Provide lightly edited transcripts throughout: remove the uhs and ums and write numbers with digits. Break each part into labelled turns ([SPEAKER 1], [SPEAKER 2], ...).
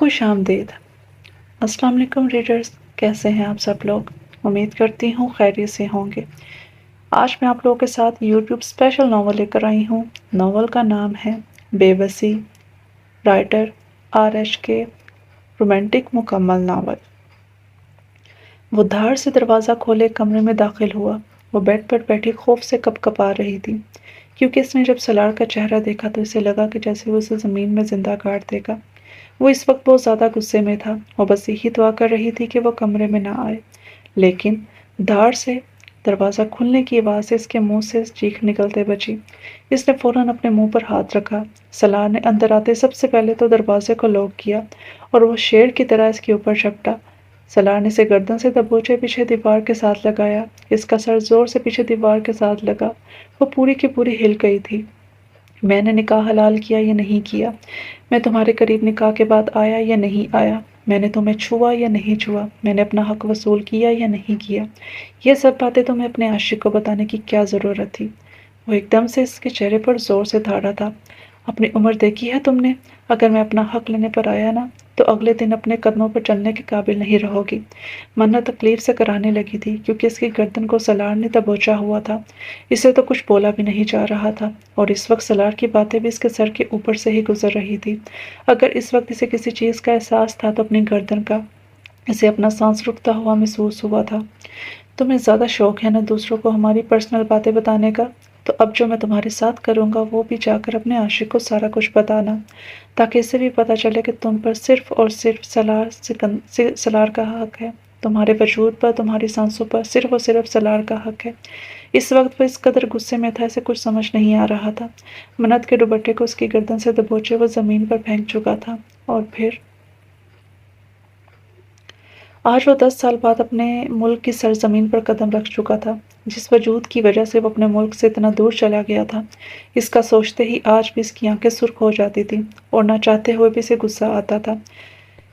[SPEAKER 1] خوش آمدید۔ السلام علیکم ریڈرز، کیسے ہیں آپ سب لوگ؟ امید کرتی ہوں خیریت سے ہوں گے۔ آج میں آپ لوگوں کے ساتھ یوٹیوب اسپیشل ناول لے کر آئی ہوں۔ ناول کا نام ہے بے بسی، رائٹر RHK، رومانٹک مکمل ناول۔ وہ دھاڑ سے دروازہ کھولے کمرے میں داخل ہوا۔ وہ بیڈ پر بیٹھی خوف سے کپ کپا رہی تھی، کیونکہ اس نے جب سالار کا چہرہ دیکھا تو اسے لگا کہ جیسے وہ اسے زمین میں زندہ گاڑ دے گا۔ وہ اس وقت بہت زیادہ غصے میں تھا۔ وہ بس یہی دعا کر رہی تھی کہ وہ کمرے میں نہ آئے، لیکن دھاڑ سے دروازہ کھلنے کی آواز سے اس کے منہ سے چیخ نکلتے بچی۔ اس نے فوراً اپنے منہ پر ہاتھ رکھا۔ سالار نے اندر آتے سب سے پہلے تو دروازے کو لاک کیا اور وہ شیر کی طرح اس کے اوپر جھپٹا۔ سالار نے اسے گردن سے دبوچے پیچھے دیوار کے ساتھ لگایا۔ اس کا سر زور سے پیچھے دیوار کے ساتھ لگا۔ وہ پوری کی پوری ہل گئی تھی۔ میں نے نکاح حلال کیا یا نہیں کیا؟ میں تمہارے قریب نکاح کے بعد آیا یا نہیں آیا؟ میں نے تمہیں چھوا یا نہیں چھوا؟ میں نے اپنا حق وصول کیا یا نہیں کیا؟ یہ سب باتیں تمہیں اپنے عاشق کو بتانے کی کیا ضرورت تھی؟ وہ ایک دم سے اس کے چہرے پر زور سے دھاڑا تھا۔ اپنی عمر دیکھی ہے تم نے؟ اگر میں اپنا حق لینے پر آیا نا تو اگلے دن اپنے قدموں پر چلنے کے قابل نہیں رہو گی۔ منت تکلیف سے کرانے لگی تھی، کیونکہ اس کی گردن کو سالار نے دبوچا ہوا تھا۔ اسے تو کچھ بولا بھی نہیں جا رہا تھا، اور اس وقت سالار کی باتیں بھی اس کے سر کے اوپر سے ہی گزر رہی تھی۔ اگر اس وقت اسے کسی چیز کا احساس تھا تو اپنی گردن کا۔ اسے اپنا سانس رکتا ہوا محسوس ہوا تھا۔ تمہیں زیادہ شوق ہے نا دوسروں کو ہماری پرسنل باتیں بتانے کا، تو اب جو میں تمہارے ساتھ کروں گا وہ بھی جا کر اپنے عاشق کو سارا کچھ بتانا، تاکہ اسے بھی پتہ چلے کہ تم پر صرف اور صرف سالار کا حق ہے۔ تمہارے وجود پر، تمہاری سانسوں پر صرف اور صرف سالار کا حق ہے۔ اس وقت وہ اس قدر غصے میں تھا، اسے کچھ سمجھ نہیں آ رہا تھا۔ منت کے دوپٹے کو اس کی گردن سے دبوچے وہ زمین پر پھینک چکا تھا، اور پھر آج وہ 10 سال بعد اپنے ملک کی سرزمین پر قدم رکھ چکا تھا، جس وجود کی وجہ سے وہ اپنے ملک سے اتنا دور چلا گیا تھا۔ اس کا سوچتے ہی آج بھی اس کی آنکھیں سرخ ہو جاتی تھیں، اور نہ چاہتے ہوئے بھی اسے غصہ آتا تھا۔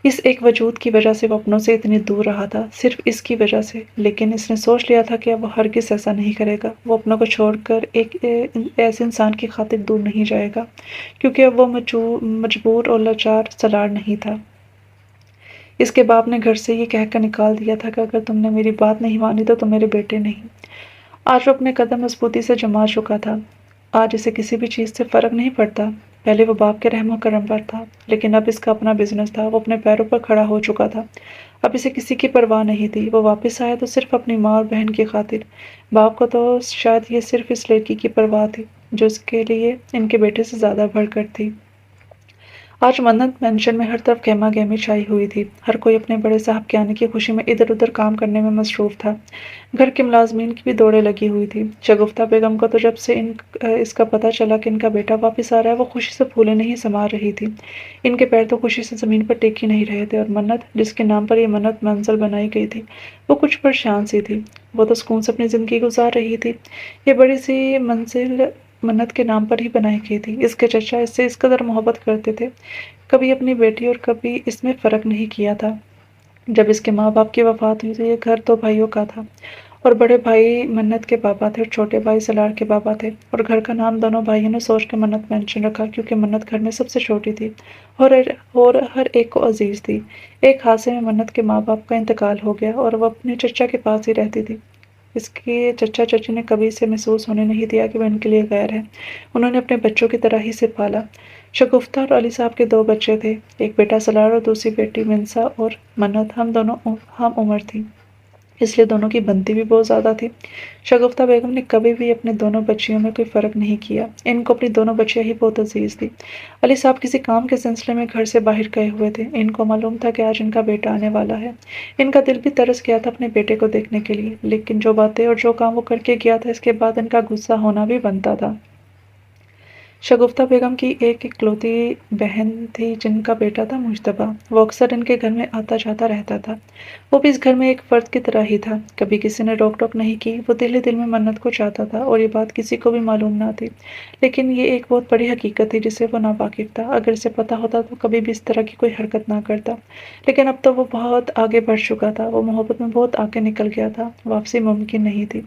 [SPEAKER 1] اس ایک وجود کی وجہ سے وہ اپنوں سے اتنی دور رہا تھا، صرف اس کی وجہ سے۔ لیکن اس نے سوچ لیا تھا کہ اب وہ ہرگز ایسا نہیں کرے گا۔ وہ اپنوں کو چھوڑ کر ایک ایسے انسان کی خاطر دور نہیں جائے گا، کیونکہ اب وہ مجبور اور لاچار سالار نہیں تھا۔ اس کے باپ نے گھر سے یہ کہہ کر نکال دیا تھا کہ اگر تم نے میری بات نہیں مانی تو تم میرے بیٹے نہیں۔ آج وہ اپنے قدم مضبوطی سے جما چکا تھا۔ آج اسے کسی بھی چیز سے فرق نہیں پڑتا۔ پہلے وہ باپ کے رحم و کرم پر تھا، لیکن اب اس کا اپنا بزنس تھا۔ وہ اپنے پیروں پر کھڑا ہو چکا تھا۔ اب اسے کسی کی پرواہ نہیں تھی۔ وہ واپس آیا تو صرف اپنی ماں اور بہن کی خاطر۔ باپ کو تو شاید یہ صرف اس لڑکی کی پرواہ تھی، جو اس کے لیے ان کے بیٹے سے زیادہ بڑھ کر تھی۔ آج منت مینشن میں ہر طرف گہما گہمی چھائی ہوئی تھی۔ ہر کوئی اپنے بڑے صاحب کے آنے کی خوشی میں ادھر ادھر کام کرنے میں مصروف تھا۔ گھر کے ملازمین کی بھی دوڑیں لگی ہوئی تھی۔ شگفتہ بیگم کو تو جب سے اس کا پتہ چلا کہ ان کا بیٹا واپس آ رہا ہے، وہ خوشی سے پھولے نہیں سما رہی تھی۔ ان کے پیر تو خوشی سے زمین پر ٹیک ہی نہیں رہے تھے، اور منت، جس کے نام پر یہ منت منزل بنائی گئی تھی، وہ کچھ پریشان سی تھی۔ وہ تو سکون سے اپنی زندگی گزار رہی تھی۔ یہ بڑی سی منزل منت کے نام پر ہی بنائی گئی تھی۔ اس کے چچا اس سے اس قدر محبت کرتے تھے، کبھی اپنی بیٹی اور کبھی اس میں فرق نہیں کیا تھا۔ جب اس کے ماں باپ کی وفات ہوئی تو یہ گھر 2 بھائیوں کا تھا، اور بڑے بھائی منت کے بابا تھے اور چھوٹے بھائی سالار کے بابا تھے، اور گھر کا نام دونوں بھائیوں نے سوچ کے منت مینشن رکھا، کیونکہ منت گھر میں سب سے چھوٹی تھی اور ہر ایک کو عزیز تھی۔ ایک حادثے میں منت کے ماں باپ کا انتقال ہو گیا، اور وہ اپنے چچا کے پاس ہی رہتی تھی۔ اس کے چچا چچی نے کبھی اسے محسوس ہونے نہیں دیا کہ وہ ان کے لیے غیر ہے۔ انہوں نے اپنے بچوں کی طرح ہی اسے پالا۔ شگفتہ اور علی صاحب کے 2 بچے تھے، ایک بیٹا سالار اور دوسری بیٹی منسا، اور منت ہم دونوں ہم عمر تھیں، اس لیے دونوں کی بنتی بھی بہت زیادہ تھی۔ شگفتہ بیگم نے کبھی بھی اپنے دونوں بچیوں میں کوئی فرق نہیں کیا۔ ان کو اپنی دونوں بچیاں ہی بہت عزیز تھی۔ علی صاحب کسی کام کے سلسلے میں گھر سے باہر گئے ہوئے تھے۔ ان کو معلوم تھا کہ آج ان کا بیٹا آنے والا ہے۔ ان کا دل بھی ترس گیا تھا اپنے بیٹے کو دیکھنے کے لیے، لیکن جو باتیں اور جو کام وہ کر کے گیا تھا، اس کے بعد ان کا غصہ ہونا بھی بنتا تھا۔ شگفتہ بیگم کی ایک اکلوتی بہن تھی جن کا بیٹا تھا مجتبیٰ۔ وہ اکثر ان کے گھر میں آتا جاتا رہتا تھا۔ وہ بھی اس گھر میں ایک فرد کی طرح ہی تھا۔ کبھی کسی نے روک ٹوک نہیں کی۔ وہ دل ہی دل میں منت کو چاہتا تھا، اور یہ بات کسی کو بھی معلوم نہ تھی، لیکن یہ ایک بہت بڑی حقیقت تھی جسے وہ ناواقف تھا۔ اگر اسے پتہ ہوتا تو کبھی بھی اس طرح کی کوئی حرکت نہ کرتا، لیکن اب تو وہ بہت آگے بڑھ چکا تھا۔ وہ محبت میں بہت آگے نکل گیا تھا۔ واپسی ممکن نہیں تھی۔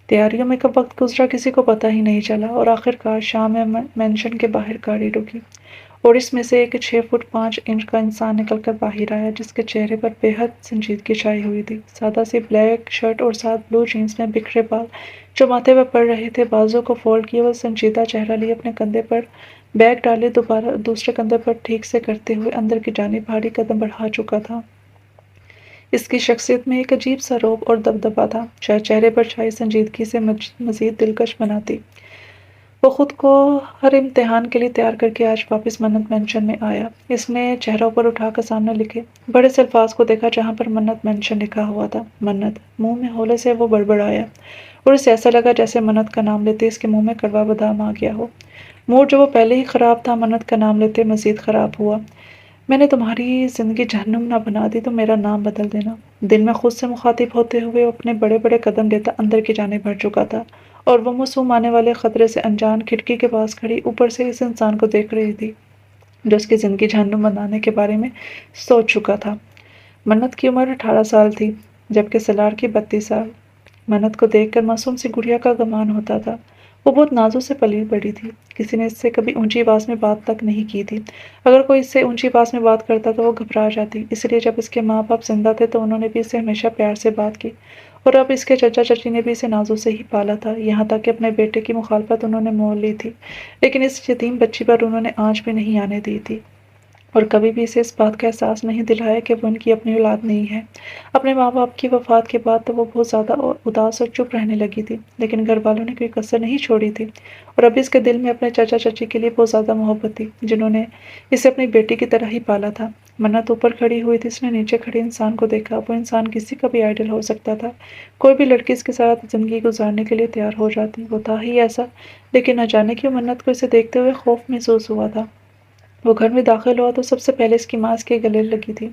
[SPEAKER 1] تیاریوں میں کب وقت گزرا کسی کو پتہ ہی نہیں چلا، اور آخر کار شام میں مینشن کے باہر گاڑی رکی، اور اس میں سے ایک 6 فٹ 5 انچ کا انسان نکل کر باہر آیا، جس کے چہرے پر بے حد سنجیدگی چھائی ہوئی تھی۔ سادہ سی بلیک شرٹ اور ساتھ بلو جینس میں بکھرے بال جو ماتھے پر پڑ رہے تھے، بازوں کو فولڈ کیے وہ سنجیدہ چہرہ لیے اپنے کندھے پر بیگ ڈالے دوسرے کندھے پر ٹھیک سے کرتے ہوئے اندر کی جانب بھاری قدم بڑھا چکا تھا۔ اس کی شخصیت میں ایک عجیب سا رعب اور دبدبا تھا، شاید چہرے پر چھائی سنجیدگی سے مزید دلکش بناتی۔ وہ خود کو ہر امتحان کے لیے تیار کر کے آج واپس منت مینشن میں آیا۔ اس نے چہرہ اوپر اٹھا کر سامنے لکھے بڑے سے الفاظ کو دیکھا جہاں پر منت مینشن لکھا ہوا تھا۔ منت، منہ میں ہولے سے وہ بڑبڑایا اور اسے ایسا لگا جیسے منت کا نام لیتے اس کے منہ میں کڑوا بادام آ گیا ہو۔ موڈ جو وہ پہلے ہی خراب تھا، منت کا نام لیتے مزید خراب ہوا۔ میں نے تمہاری زندگی جہنم نہ بنا دی تو میرا نام بدل دینا۔ دل میں خود سے مخاطب ہوتے ہوئے اپنے بڑے بڑے قدم لیتا اندر کی جانب بڑھ چکا تھا، اور وہ معصوم آنے والے خطرے سے انجان کھڑکی کے پاس کھڑی اوپر سے اس انسان کو دیکھ رہی تھی جو اس کی زندگی جہنم بنانے کے بارے میں سوچ چکا تھا۔ منت کی عمر 18 سال تھی، جبکہ سلار کی 32 سال۔ منت کو دیکھ کر معصوم سی گڑیا کا گمان ہوتا تھا۔ وہ بہت نازوں سے پلی بڑی تھی، کسی نے اس سے کبھی اونچی آواز میں بات تک نہیں کی تھی۔ اگر کوئی اس سے اونچی آواز میں بات کرتا تو وہ گھبرا جاتی، اس لیے جب اس کے ماں باپ زندہ تھے تو انہوں نے بھی اس سے ہمیشہ پیار سے بات کی، اور اب اس کے چچا چچی نے بھی اسے نازوں سے ہی پالا تھا، یہاں تک کہ اپنے بیٹے کی مخالفت انہوں نے مول لی تھی، لیکن اس یتیم بچی پر انہوں نے آنچ بھی نہیں آنے دی تھی، اور کبھی بھی اسے اس بات کا احساس نہیں دلایا کہ وہ ان کی اپنی اولاد نہیں ہے۔ اپنے ماں باپ کی وفات کے بعد تو وہ بہت زیادہ اداس اور چپ رہنے لگی تھی، لیکن گھر والوں نے کوئی کسر نہیں چھوڑی تھی، اور اب اس کے دل میں اپنے چچا چچی کے لیے بہت زیادہ محبت تھی جنہوں نے اسے اپنی بیٹی کی طرح ہی پالا تھا۔ منت اوپر کھڑی ہوئی تھی، اس نے نیچے کھڑے انسان کو دیکھا۔ وہ انسان کسی کا بھی آئیڈل ہو سکتا تھا، کوئی بھی لڑکی اس کے ساتھ زندگی گزارنے کے لیے تیار ہو جاتی، وہ تھا ہی ایسا، لیکن نہ جانے کیوں منت کو اسے دیکھتے ہوئے خوف محسوس ہوا تھا۔ وہ گھر میں داخل ہوا تو سب سے پہلے اس کی ماں اس کے گلے لگی تھی۔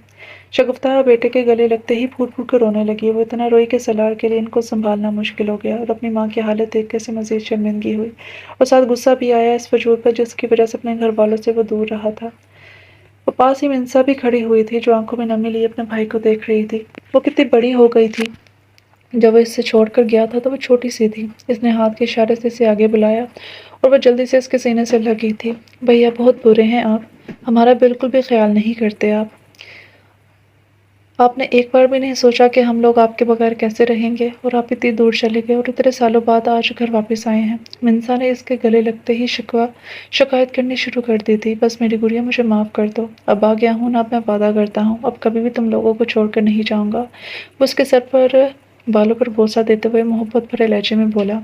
[SPEAKER 1] شگفتہ بیٹے کے گلے لگتے ہی پھوٹ پھوٹ کر رونے لگی۔ وہ اتنا روئی کہ سلار کے لیے ان کو سنبھالنا مشکل ہو گیا، اور اپنی ماں کی حالت دیکھ کر اسے مزید شرمندگی ہوئی، اور ساتھ غصہ بھی آیا اس وجود پر جس کی وجہ سے اپنے گھر والوں سے وہ دور رہا تھا۔ وہ پاس ہی منسا بھی کھڑی ہوئی تھی جو آنکھوں میں نمی لیے اپنے بھائی کو دیکھ رہی تھی۔ وہ کتنی بڑی ہو گئی تھی، جب وہ اس سے چھوڑ کر گیا تھا تو وہ چھوٹی سی تھی۔ اس نے ہاتھ کے اشارے سے اسے آگے بلایا اور وہ جلدی سے اس کے سینے سے لگی تھی۔ بھیا بہت برے ہیں آپ، ہمارا بالکل بھی خیال نہیں کرتے آپ نے ایک بار بھی نہیں سوچا کہ ہم لوگ آپ کے بغیر کیسے رہیں گے، اور آپ اتنی دور چلے گئے اور اتنے سالوں بعد آج گھر واپس آئے ہیں۔ منسا نے اس کے گلے لگتے ہی شکایت کرنی شروع کر دی تھی، بس میری گڑیا مجھے معاف کر دو، اب آ گیا ہوں نا، اب میں وعدہ کرتا ہوں اب کبھی بھی تم لوگوں کو چھوڑ کر نہیں جاؤں گا۔ وہ اس کے سر پر بالوں پر بوسہ دیتے ہوئے محبت بھرے لہجے میں بولا،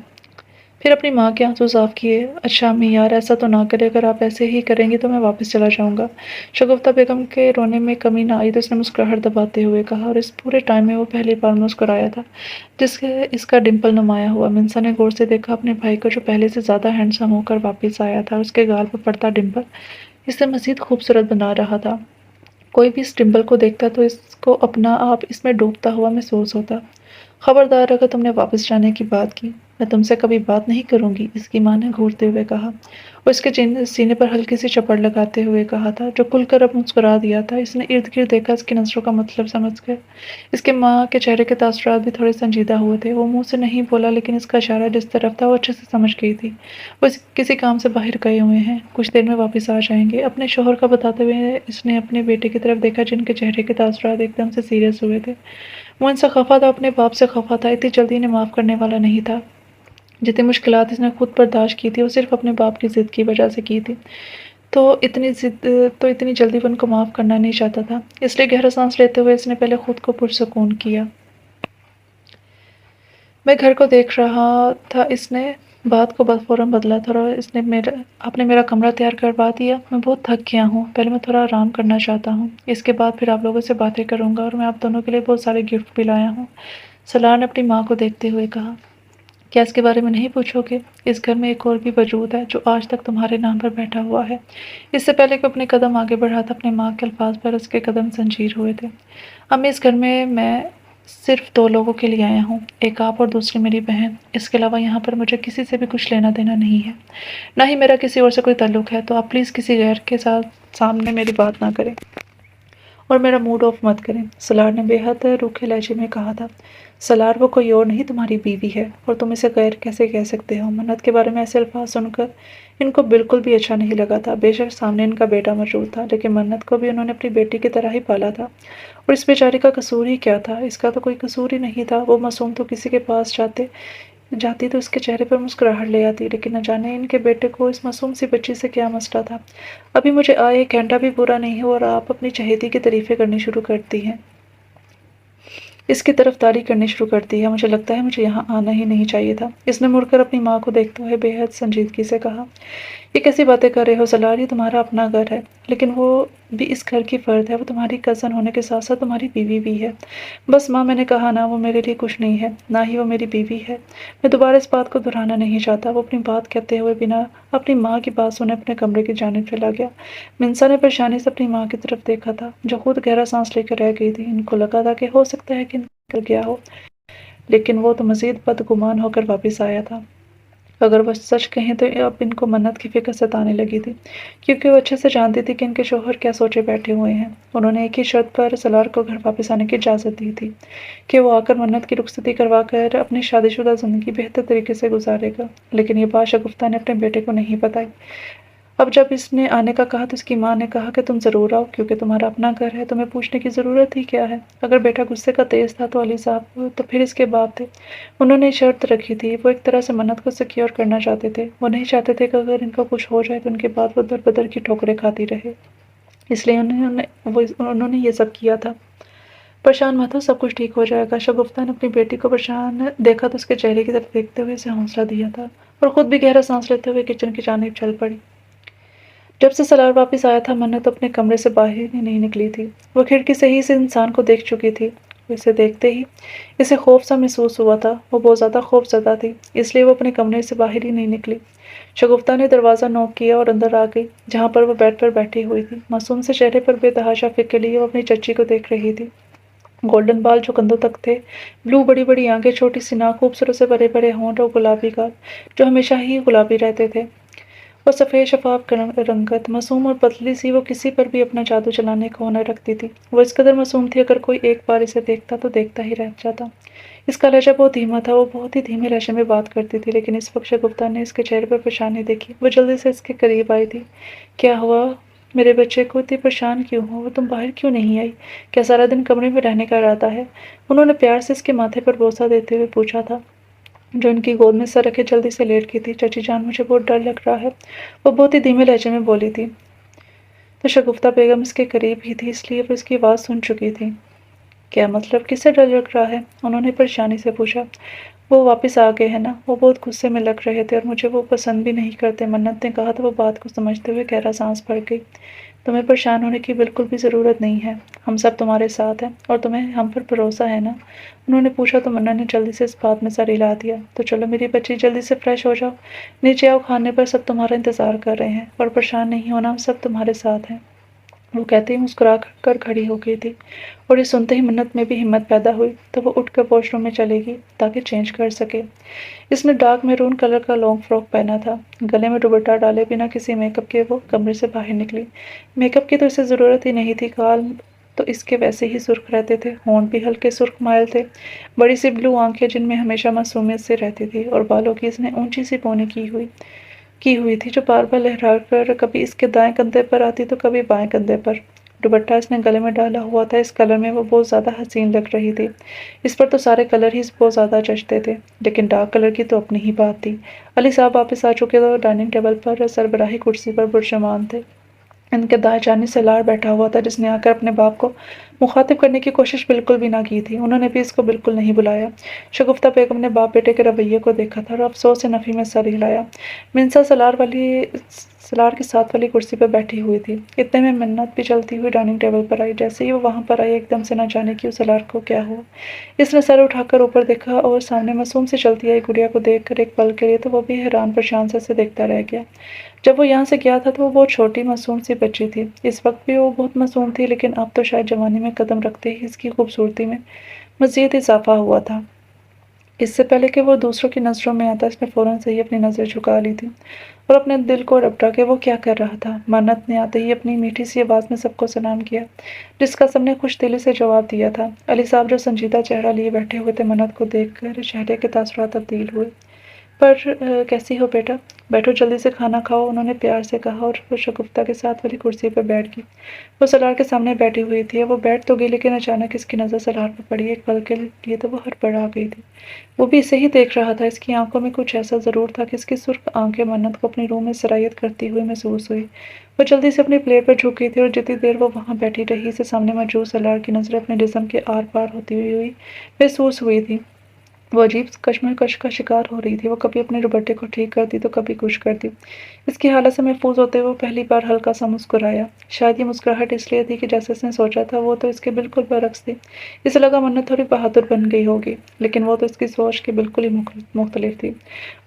[SPEAKER 1] پھر اپنی ماں کے آنسو صاف کیے۔ اچھا امی یار ایسا تو نہ کرے، اگر آپ ایسے ہی کریں گی تو میں واپس چلا جاؤں گا۔ شگفتہ بیگم کے رونے میں کمی نہ آئی تو اس نے مسکراہٹ دباتے ہوئے کہا، اور اس پورے ٹائم میں وہ پہلی بار مسکرایا تھا جس سے اس کا ڈمپل نمایاں ہوا۔ منسا نے غور سے دیکھا اپنے بھائی کو جو پہلے سے زیادہ ہینڈسم ہو کر واپس آیا تھا، اس کے گال پر پڑتا ڈمپل اسے مزید خوبصورت بنا رہا تھا۔ کوئی بھی اس ڈمپل کو دیکھتا تو اس کو اپنا آپ اس میں ڈوبتا ہوا محسوس ہوتا۔ خبردار اگر تم نے واپس جانے کی بات کی، میں تم سے کبھی بات نہیں کروں گی، اس کی ماں نے گھورتے ہوئے کہا، اور اس کے سینے پر ہلکی سی چپڑ لگاتے ہوئے کہا تھا، جو کھل کر اب مسکرا دیا تھا۔ اس نے ارد گرد دیکھا، اس کی نظروں کا مطلب سمجھ کر اس کے ماں کے چہرے کے تاثرات بھی تھوڑے سنجیدہ ہوئے تھے۔ وہ منہ سے نہیں بولا، لیکن اس کا اشارہ جس طرف تھا وہ اچھے سے سمجھ گئی تھی۔ وہ کسی کام سے باہر گئے ہوئے ہیں، کچھ دیر میں واپس آ جائیں گے۔ اپنے شوہر کا بتاتے ہوئے اس نے اپنے بیٹے کی طرف دیکھا جن کے چہرے کے تاثرات ایک دم سے سیریس ہوئے تھے۔ وہ ان سے خفا تھا، اپنے باپ سے خفا تھا، اتنی جلدی انہیں معاف کرنے والا نہیں تھا۔ جتنی مشکلات اس نے خود برداشت کی تھی وہ صرف اپنے باپ کی ضد کی وجہ سے کی تھی، تو اتنی جلدی وہ ان کو معاف کرنا نہیں چاہتا تھا، اس لیے گہرا سانس لیتے ہوئے اس نے پہلے خود کو پرسکون کیا۔ میں گھر کو دیکھ رہا تھا، اس نے بات کو فوراً بدلا تھا، اور آپ نے میرا کمرہ تیار کروا دیا، میں بہت تھک گیا ہوں، پہلے میں تھوڑا آرام کرنا چاہتا ہوں، اس کے بعد پھر آپ لوگوں سے باتیں کروں گا، اور میں آپ دونوں کے لیے بہت سارے گفٹ بھی لایا ہوں۔ سلار نے اپنی ماں کو دیکھتے ہوئے کہا، کیا اس کے بارے میں نہیں پوچھو گے؟ اس گھر میں ایک اور بھی وجود ہے جو آج تک تمہارے نام پر بیٹھا ہوا ہے۔ اس سے پہلے کہ اپنے قدم آگے بڑھا تھا، اپنے ماں کے الفاظ پر اس کے قدم زنجیر ہوئے تھے۔ امی اس گھر میں صرف 2 لوگوں کے لیے آیا ہوں، ایک آپ اور دوسری میری بہن، اس کے علاوہ یہاں پر مجھے کسی سے بھی کچھ لینا دینا نہیں ہے، نہ ہی میرا کسی اور سے کوئی تعلق ہے، تو آپ پلیز کسی غیر کے سامنے میری بات نہ کریں اور میرا موڈ آف مت کریں۔ سلار نے بے حد روکھے لہجے میں کہا تھا، سلار وہ کوئی اور نہیں تمہاری بیوی ہے، اور تم اسے غیر کیسے کہہ سکتے ہو؟ منت کے بارے میں ایسے الفاظ سن کر ان کو بالکل بھی اچھا نہیں لگا تھا۔ بے شک سامنے ان کا بیٹا موجود تھا، لیکن منت کو بھی انہوں نے اپنی بیٹی کی طرح ہی پالا تھا، اور اس بیچاری کا قصور ہی کیا تھا؟ اس کا تو کوئی قصور ہی نہیں تھا۔ وہ معصوم تو کسی کے پاس جاتی تو اس کے چہرے پر مسکراہٹ لے آتی، لیکن نہ جانے ان کے بیٹے کو اس معصوم سی بچی سے کیا مسئلہ تھا۔ ابھی مجھے آئے 1 گھنٹہ بھی پورا نہیں ہوا اور آپ اپنی چہیتی کی تعریفیں کرنی شروع کرتی ہیں، اس کی طرفداری کرنی شروع کرتی ہے۔ مجھے لگتا ہے مجھے یہاں آنا ہی نہیں چاہیے تھا۔ اس نے مڑ کر اپنی ماں کو دیکھتے ہوئے بے حد سنجیدگی سے کہا، یہ کیسی باتیں کر رہے ہو سلار؟ یہ تمہارا اپنا گھر ہے، لیکن وہ بھی اس گھر کی فرد ہے۔ وہ تمہاری کزن ہونے کے ساتھ ساتھ تمہاری بیوی بھی ہے۔ بس ماں، میں نے کہا نا، وہ میرے لیے کچھ نہیں ہے، نہ ہی وہ میری بیوی ہے۔ میں دوبارہ اس بات کو دہرانا نہیں چاہتا۔ وہ اپنی بات کہتے ہوئے بنا اپنی ماں کی بات سنے اپنے کمرے کی جانب چلا گیا۔ منسا نے پریشانی سے اپنی ماں کی طرف دیکھا تھا، جو خود گہرا سانس لے کر رہ گئی تھی۔ ان کو لگا تھا کہ ہو سکتا ہے کہ نکل گیا ہو، لیکن وہ تو مزید بدگمان ہو کر واپس آیا تھا۔ اگر وہ سچ کہیں تو اب ان کو منت کی فکر ستانے لگی تھی، کیونکہ وہ اچھے سے جانتی تھی کہ ان کے شوہر کیا سوچے بیٹھے ہوئے ہیں۔ انہوں نے ایک ہی شرط پر سلار کو گھر واپس آنے کی اجازت دی تھی کہ وہ آ کر منت کی رخصتی کروا کر اپنی شادی شدہ زندگی بہتر طریقے سے گزارے گا، لیکن یہ بات شگفتہ نے اپنے بیٹے کو نہیں بتائی۔ اب جب اس نے آنے کا کہا تو اس کی ماں نے کہا کہ تم ضرور آؤ، کیونکہ تمہارا اپنا گھر ہے، تمہیں پوچھنے کی ضرورت ہی کیا ہے؟ اگر بیٹا غصے کا تیز تھا تو علی صاحب تو پھر اس کے باپ تھے۔ انہوں نے شرط رکھی تھی، وہ ایک طرح سے منت کو سیکیور کرنا چاہتے تھے۔ وہ نہیں چاہتے تھے کہ اگر ان کو کچھ ہو جائے تو ان کے بعد وہ در بدر کی ٹھوکریں کھاتی رہے، اس لیے انہوں نے یہ سب کیا تھا۔ پریشان مت ہو، سب کچھ ٹھیک ہو جائے گا۔ شگفتہ نے اپنی بیٹی کو پریشان دیکھا تو اس کے چہرے کی طرف دیکھتے ہوئے اسے حوصلہ دیا تھا، اور خود بھی گہرا سانس لیتے ہوئے کچن کی جانب چل پڑی۔ جب سے سلار واپس آیا تھا، منت اپنے کمرے سے باہر ہی نہیں نکلی تھی۔ وہ کھڑکی سے ہی اس انسان کو دیکھ چکی تھی۔ اسے دیکھتے ہی اسے خوف سا محسوس ہوا تھا۔ وہ بہت زیادہ خوف زدہ تھی، اس لیے وہ اپنے کمرے سے باہر ہی نہیں نکلی۔ شگفتہ نے دروازہ نوک کیا اور اندر آ گئی، جہاں پر وہ بیڈ پر بیٹھی ہوئی تھی۔ معصوم سے چہرے پر بے تحاشا فکر لیے وہ اپنی چچی کو دیکھ رہی تھی۔ گولڈن بال جو کندھوں تک تھے، بلو بڑی بڑی آنکھیں، چھوٹی سی ناک، خوبصورت سے بڑے بڑے ہونٹ اور گلابی گال جو ہمیشہ ہی گلابی رہتے تھے، اور سفید شفاف رنگت، معصوم اور پتلی سی، وہ کسی پر بھی اپنا جادو چلانے کا ہنر رکھتی تھی۔ وہ اس قدر معصوم تھی، اگر کوئی ایک بار اسے دیکھتا تو دیکھتا ہی رہ جاتا۔ اس کا لہجہ بہت دھیما تھا، وہ بہت ہی دھیمے لہجے میں بات کرتی تھی، لیکن اس وقت شگفتہ نے اس کے چہرے پر پریشانی دیکھی۔ وہ جلدی سے اس کے قریب آئی تھی۔ کیا ہوا میرے بچے کو؟ اتنی پریشان کیوں ہو؟ تم باہر کیوں نہیں آئی؟ کیا سارا دن کمرے میں رہنے کا ارادہ ہے؟ انہوں نے پیار سے اس کے ماتھے پر بوسہ دیتے ہوئے پوچھا تھا، جو ان کی گود میں سر رکھے جلدی سے لیٹ گئی تھی۔ چچی جان، مجھے بہت ڈر لگ رہا ہے، وہ بہت ہی دھیمے لہجے میں بولی تھی۔ تو شگفتہ بیگم اس کے قریب ہی تھی، اس لیے وہ اس کی آواز سن چکی تھی۔ کیا مطلب؟ کس سے ڈر لگ رہا ہے؟ انہوں نے پریشانی سے پوچھا۔ وہ واپس آ گئے ہیں نا، وہ بہت غصے میں لگ رہے تھے اور مجھے وہ پسند بھی نہیں کرتے، منت نے کہا تو وہ بات کو سمجھتے ہوئے گہرا سانس بھر گئی۔ تمہیں پریشان ہونے کی بالکل بھی ضرورت نہیں ہے، ہم سب تمہارے ساتھ ہیں، اور تمہیں ہم پر بھروسہ ہے نا؟ انہوں نے پوچھا تو منت نے جلدی سے اس بات میں سر ہلا دیا۔ تو چلو میری بچی، جلدی سے فریش ہو جاؤ، نیچے آؤ، کھانے پر سب تمہارا انتظار کر رہے ہیں، اور پریشان نہیں ہونا، ہم سب تمہارے ساتھ ہیں۔ وہ کہتے ہی مسکرا کر کھڑی ہو گئی تھی، اور یہ سنتے ہی منت میں بھی ہمت پیدا ہوئی تو وہ اٹھ کر واش روم میں چلے گی تاکہ چینج کر سکے۔ اس نے ڈارک میرون کلر کا لانگ فراک پہنا تھا، گلے میں دوپٹہ ڈالے بنا کسی میک اپ کے وہ کمرے سے باہر نکلی۔ میک اپ کی تو اسے ضرورت ہی نہیں تھی، گال تو اس کے ویسے ہی سرخ رہتے تھے، ہونٹ بھی ہلکے سرخ مائل تھے، بڑی سی بلو آنکھیں جن میں ہمیشہ معصومیت سے رہتی تھی، اور بالوں کی اس نے اونچی سی پونی کی ہوئی تھی جو بار بار لہرا کر کبھی اس کے دائیں کندھے پر آتی تو کبھی بائیں کندھے پر۔ دوپٹہ اس نے گلے میں ڈالا ہوا تھا، اس کلر میں وہ بہت زیادہ حسین لگ رہی تھی۔ اس پر تو سارے کلر ہی بہت زیادہ جچتے تھے، لیکن ڈارک کلر کی تو اپنی ہی بات تھی۔ علی صاحب واپس آ چکے تھے اور ڈائننگ ٹیبل پر سربراہی کرسی پر پرشمان تھے۔ ان کے دائیں جانب سے لار بیٹھا ہوا تھا، جس نے آ کر اپنے باپ کو مخاطب کرنے کی کوشش بالکل بھی نہ کی تھی۔ انہوں نے بھی اس کو بالکل نہیں بلایا۔ شگفتہ بیگم نے باپ بیٹے کے رویے کو دیکھا تھا اور افسوس سے نفی میں سر ہلایا۔ منسا سلار کے ساتھ والی کرسی پر بیٹھی ہوئی تھی۔ اتنے میں منت بھی چلتی ہوئی ڈائننگ ٹیبل پر آئی۔ جیسے ہی وہ وہاں پر آئی، ایک دم سے نہ جانے کیوں سلار کو کیا ہوا، اس نے سر اٹھا کر اوپر دیکھا اور سامنے معصوم سے چلتی آئی گڑیا کو دیکھ کر ایک پل کے لیے تو وہ بھی حیران پریشان سے اسے دیکھتا رہ گیا۔ جب وہ یہاں سے گیا تھا تو وہ بہت چھوٹی معصوم سی بچی تھی، اس وقت بھی وہ بہت معصوم تھی، لیکن اب تو شاید جوانی میں قدم رکھتے ہی اس کی خوبصورتی میں مزید اضافہ ہوا تھا۔ اس سے پہلے کہ وہ دوسروں کی نظروں میں آتا، اس نے فوراً سے ہی اپنی نظر جھکا لی تھی اور اپنے دل کو رپٹا کہ وہ کیا کر رہا تھا۔ منت نے آتے ہی اپنی میٹھی سی آواز میں سب کو سلام کیا، جس کا سب نے خوش دلی سے جواب دیا تھا۔ علی صاحب جو سنجیدہ چہرہ لیے بیٹھے ہوئے تھے، منت کو دیکھ کر چہرے کے تاثرات تبدیل ہوئے۔ پر کیسی ہو بیٹا؟ بیٹھو جلدی سے کھانا کھاؤ، انہوں نے پیار سے کہا اور وہ شگفتہ کے ساتھ والی کرسی پر بیٹھ گئی۔ وہ سلار کے سامنے بیٹھی ہوئی تھی، وہ بیٹھ تو گئی لیکن اچانک اس کی نظر سلار پر پڑی۔ ایک پل کے لیے تو وہ ہڑبڑا گئی تھی۔ وہ بھی اسے ہی دیکھ رہا تھا۔ اس کی آنکھوں میں کچھ ایسا ضرور تھا کہ اس کی سرخ آنکھیں منت کو اپنی روح میں سرایت کرتی ہوئی محسوس ہوئی۔ وہ جلدی سے اپنی پلیٹ پر جھک گئی تھی اور جتنی دیر وہ وہاں بیٹھی رہی، اسے سامنے موجود سلار کی نظریں اپنے جسم کے آر پار ہوتی ہوئی محسوس ہوئی تھی۔ وہ عجیب کشمکش کا شکار ہو رہی تھی۔ وہ کبھی اپنے دوپٹے کو ٹھیک کرتی تو کبھی کچھ کرتی۔ اس کی حالت سے محفوظ ہوتے ہوئے وہ پہلی بار ہلکا سا مسکرایا۔ شاید یہ مسکراہٹ اس لیے تھی کہ جیسے اس نے سوچا تھا وہ تو اس کے بالکل برعکس تھی۔ اسے لگا منت تھوڑی بہادر بن گئی ہوگی، لیکن وہ تو اس کی سوچ کے بالکل ہی مختلف تھی۔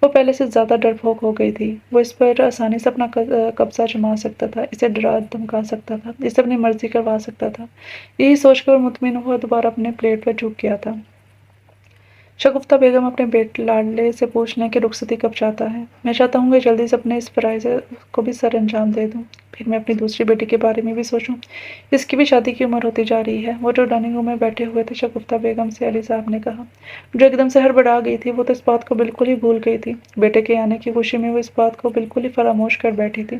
[SPEAKER 1] وہ پہلے سے زیادہ ڈرپوک ہو گئی تھی۔ وہ اس پر آسانی سے اپنا قبضہ جما سکتا تھا، اسے ڈرا دھمکا سکتا تھا، اسے اپنی مرضی کروا سکتا تھا۔ یہی سوچ کر وہ مطمئن ہوا دوبارہ اپنے پلیٹ پر جھک گیا تھا۔ شگفتہ بیگم اپنے لاڈلے سے پوچھ لیں کہ رخصتی کب چاہتا ہے؟ میں چاہتا ہوں کہ جلدی سے اپنے اس فرائض کو بھی سر انجام دے دوں، پھر میں اپنی دوسری بیٹی کے بارے میں بھی سوچوں۔ اس کی بھی شادی کی عمر ہوتی جا رہی ہے۔ وہ جو ڈائننگ روم میں بیٹھے ہوئے تھے شگفتہ بیگم سے علی صاحب نے کہا، جو ایک دم سے ہڑبڑا گئی تھی۔ وہ تو اس بات کو بالکل ہی بھول گئی تھی۔ بیٹے کے آنے کی خوشی میں وہ اس بات کو بالکل ہی فراموش کر بیٹھی تھی۔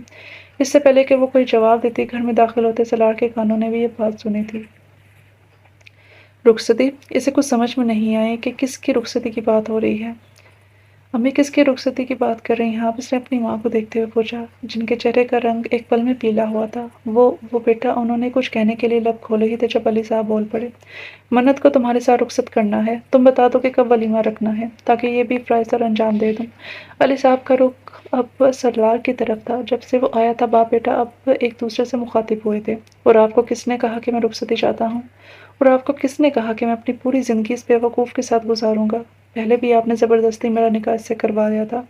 [SPEAKER 1] اس سے پہلے کہ وہ کوئی جواب دیتی، گھر میں داخل ہوتے سلار کے کانوں نے بھی یہ بات سنی تھی۔ رخصتی؟ اسے کچھ سمجھ میں نہیں آئی کہ کس کی رخصتی کی بات ہو رہی ہے۔ امی کس کی رخصتی کی بات کر رہی ہیں آپ؟ اس نے اپنی ماں کو دیکھتے ہوئے پوچھا، جن کے چہرے کا رنگ ایک پل میں پیلا ہوا تھا۔ وہ بیٹا، انہوں نے کچھ کہنے کے لیے لب کھولے ہی تھے جب علی صاحب بول پڑے، منت کو تمہارے ساتھ رخصت کرنا ہے۔ تم بتا دو کہ کب ولیمہ رکھنا ہے تاکہ یہ بھی فرائض سر انجام دے دوں۔ علی صاحب کا رخ اب سلار کی طرف تھا۔ جب سے وہ آیا تھا باپ بیٹا اب ایک دوسرے سے مخاطب ہوئے تھے۔ اور آپ کو کس نے کہا کہ میں رخصتی چاہتا ہوں؟ اور آپ کو کس نے کہا کہ میں اپنی پوری زندگی اس بیوقوف کے ساتھ گزاروں گا؟ پہلے بھی آپ نے زبردستی میرا نکاح اس سے کروا دیا تھا،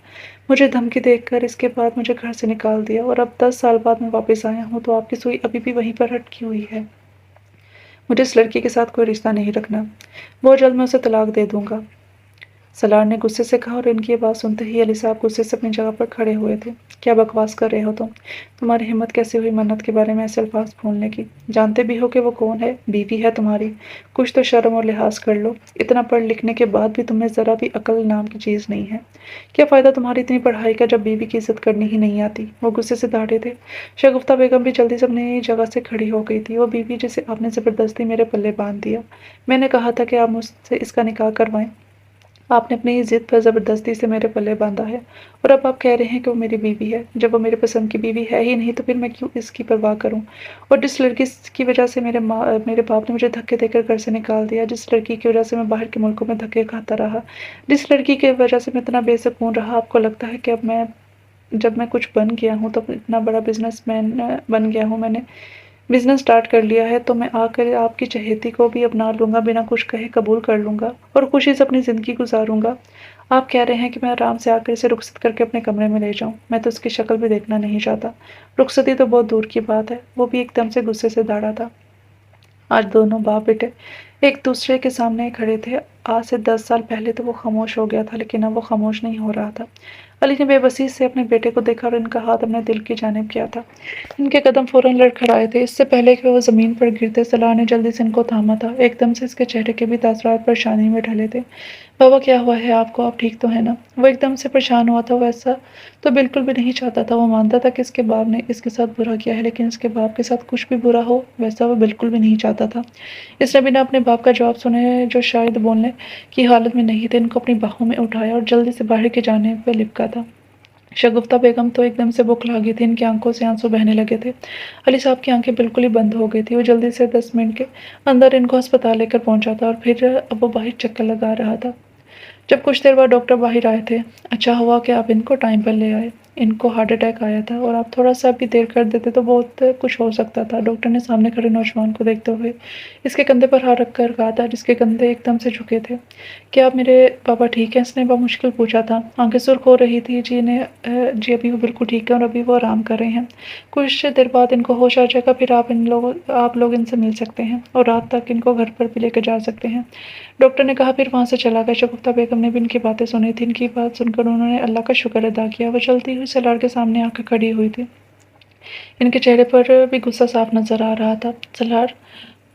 [SPEAKER 1] مجھے دھمکی دے کر۔ اس کے بعد مجھے گھر سے نکال دیا اور اب 10 سال بعد میں واپس آیا ہوں تو آپ کی سوئی ابھی بھی وہیں پر اٹکی ہوئی ہے۔ مجھے اس لڑکی کے ساتھ کوئی رشتہ نہیں رکھنا۔ بہت جلد میں اسے طلاق دے دوں گا، سلار نے غصے سے کہا۔ اور ان کی یہ بات سنتے ہی علی صاحب غصے سے اپنی جگہ پر کھڑے ہوئے تھے۔ کیا بکواس کر رہے ہو تم؟ تمہاری ہمت کیسے ہوئی منت کے بارے میں ایسے الفاظ بولنے کی؟ جانتے بھی ہو کہ وہ کون ہے؟ بیوی ہے تمہاری، کچھ تو شرم اور لحاظ کر لو۔ اتنا پڑھ لکھنے کے بعد بھی تمہیں ذرا بھی عقل نام کی چیز نہیں ہے۔ کیا فائدہ تمہاری اتنی پڑھائی کا جب بیوی کی عزت کرنی ہی نہیں آتی؟ وہ غصے سے دھاڑے تھے۔ شگفتہ بیگم بھی جلدی سے اپنی جگہ سے کھڑی ہو گئی تھی۔ وہ بیوی جسے آپ نے زبردستی میرے پلے باندھ دیا، میں نے کہا تھا کہ آپ مجھ سے اس کا نکاح کروائیں، آپ نے اپنی ضد پر زبردستی سے میرے پلے باندھا ہے، اور اب آپ کہہ رہے ہیں کہ وہ میری بیوی ہے۔ جب وہ میرے پسند کی بیوی ہے ہی نہیں تو پھر میں کیوں اس کی پرواہ کروں؟ اور جس لڑکی کی وجہ سے میرے باپ نے مجھے دھکے دے کر گھر سے نکال دیا، جس لڑکی کی وجہ سے میں باہر کے ملکوں میں دھکے کھاتا رہا، جس لڑکی کی وجہ سے میں اتنا بے سکون رہا، آپ کو لگتا ہے کہ جب میں کچھ بن گیا ہوں، تو اتنا بڑا بزنس مین بن گیا ہوں، میں نے بزنس سٹارٹ کر لیا ہے، تو میں آ کر آپ کی چہیتی کو بھی اپنا لوں گا، بنا کچھ کہے قبول کر لوں گا اور خوشی سے اپنی زندگی گزاروں گا۔ آپ کہہ رہے ہیں کہ میں آرام سے آ کر اسے رخصت کر کے اپنے کمرے میں لے جاؤں، میں تو اس کی شکل بھی دیکھنا نہیں چاہتا۔ رخصتی تو بہت دور کی بات ہے۔ وہ بھی ایک دم سے غصے سے دھاڑا تھا۔ آج دونوں باپ بیٹے ایک دوسرے کے سامنے کھڑے تھے۔ آج سے 10 سال پہلے تو وہ خاموش ہو گیا تھا، لیکن اب وہ خاموش نہیں ہو رہا تھا۔ علی نے بے بسی سے اپنے بیٹے کو دیکھا اور ان کا ہاتھ اپنے دل کی جانب کیا تھا۔ ان کے قدم فوراً لڑکھڑائے تھے۔ اس سے پہلے کہ وہ زمین پر گرتے، سلار نے جلدی سے ان کو تھاما تھا۔ ایک دم سے اس کے چہرے کے بھی تاثرات پریشانی میں ڈھلے تھے۔ بابا کیا ہوا ہے آپ کو؟ آپ ٹھیک تو ہیں نا؟ وہ ایک دم سے پریشان ہوا تھا۔ وہ ایسا تو بالکل بھی نہیں چاہتا تھا۔ وہ مانتا تھا کہ اس کے باپ نے اس کے ساتھ برا کیا ہے، لیکن اس کے باپ کے ساتھ کچھ بھی برا ہو ویسا وہ بالکل بھی نہیں چاہتا تھا۔ اس نے بنا اپنے باپ کا جواب سنے، جو شاید بولنے کی حالت میں نہیں تھے، ان کو اپنی باہوں میں اٹھایا اور جلدی سے باہر کی جانب پہ لپکا تھا۔ شگفتہ بیگم تو ایک دم سے بکھلا گئی تھی۔ ان کی آنکھوں سے آنسو بہنے لگے تھے۔ علی صاحب کی آنکھیں بالکل ہی بند ہو گئی تھی۔ وہ جلدی سے 10 منٹ کے اندر ان کو ہسپتال لے کر پہنچا تھا اور پھر اب وہ باہر چکر لگا رہا تھا۔ جب کچھ دیر بعد ڈاکٹر باہر آئے تھے، اچھا ہوا کہ آپ ان کو ٹائم پر لے آئے، ان کو ہارٹ اٹیک آیا تھا اور آپ تھوڑا سا بھی دیر کر دیتے تو بہت کچھ ہو سکتا تھا۔ ڈاکٹر نے سامنے کھڑے نوجوان کو دیکھتے ہوئے اس کے کندھے پر ہاتھ رکھ کر کہا تھا، جس کے کندھے ایک دم سے جھکے تھے، کیا آپ میرے پاپا ٹھیک ہیں؟ اس نے بمشکل پوچھا تھا۔ آنکھیں سرخ ہو رہی تھی۔ جی ابھی وہ بالکل ٹھیک ہے اور ابھی وہ آرام کر رہے ہیں۔ کچھ دیر بعد ان کو ہوش آ جائے گا، پھر آپ لوگ ان سے مل سکتے ہیں اور رات تک ان کو گھر پر بھی لے کے جا سکتے ہیں، ڈاکٹر نے کہا۔ پھر وہاں سے چلا گیا۔ شگفتہ بیگم نے بھی ان کی باتیں سنی تھی۔ ان کی بات سن کر انہوں نے اللہ کا شکر ادا کیا۔ وہ چلتی ہوئی سلار کے سامنے آ کر کھڑی ہوئی تھی۔ ان کے چہرے پر بھی غصہ صاف نظر آ رہا تھا۔ سلار،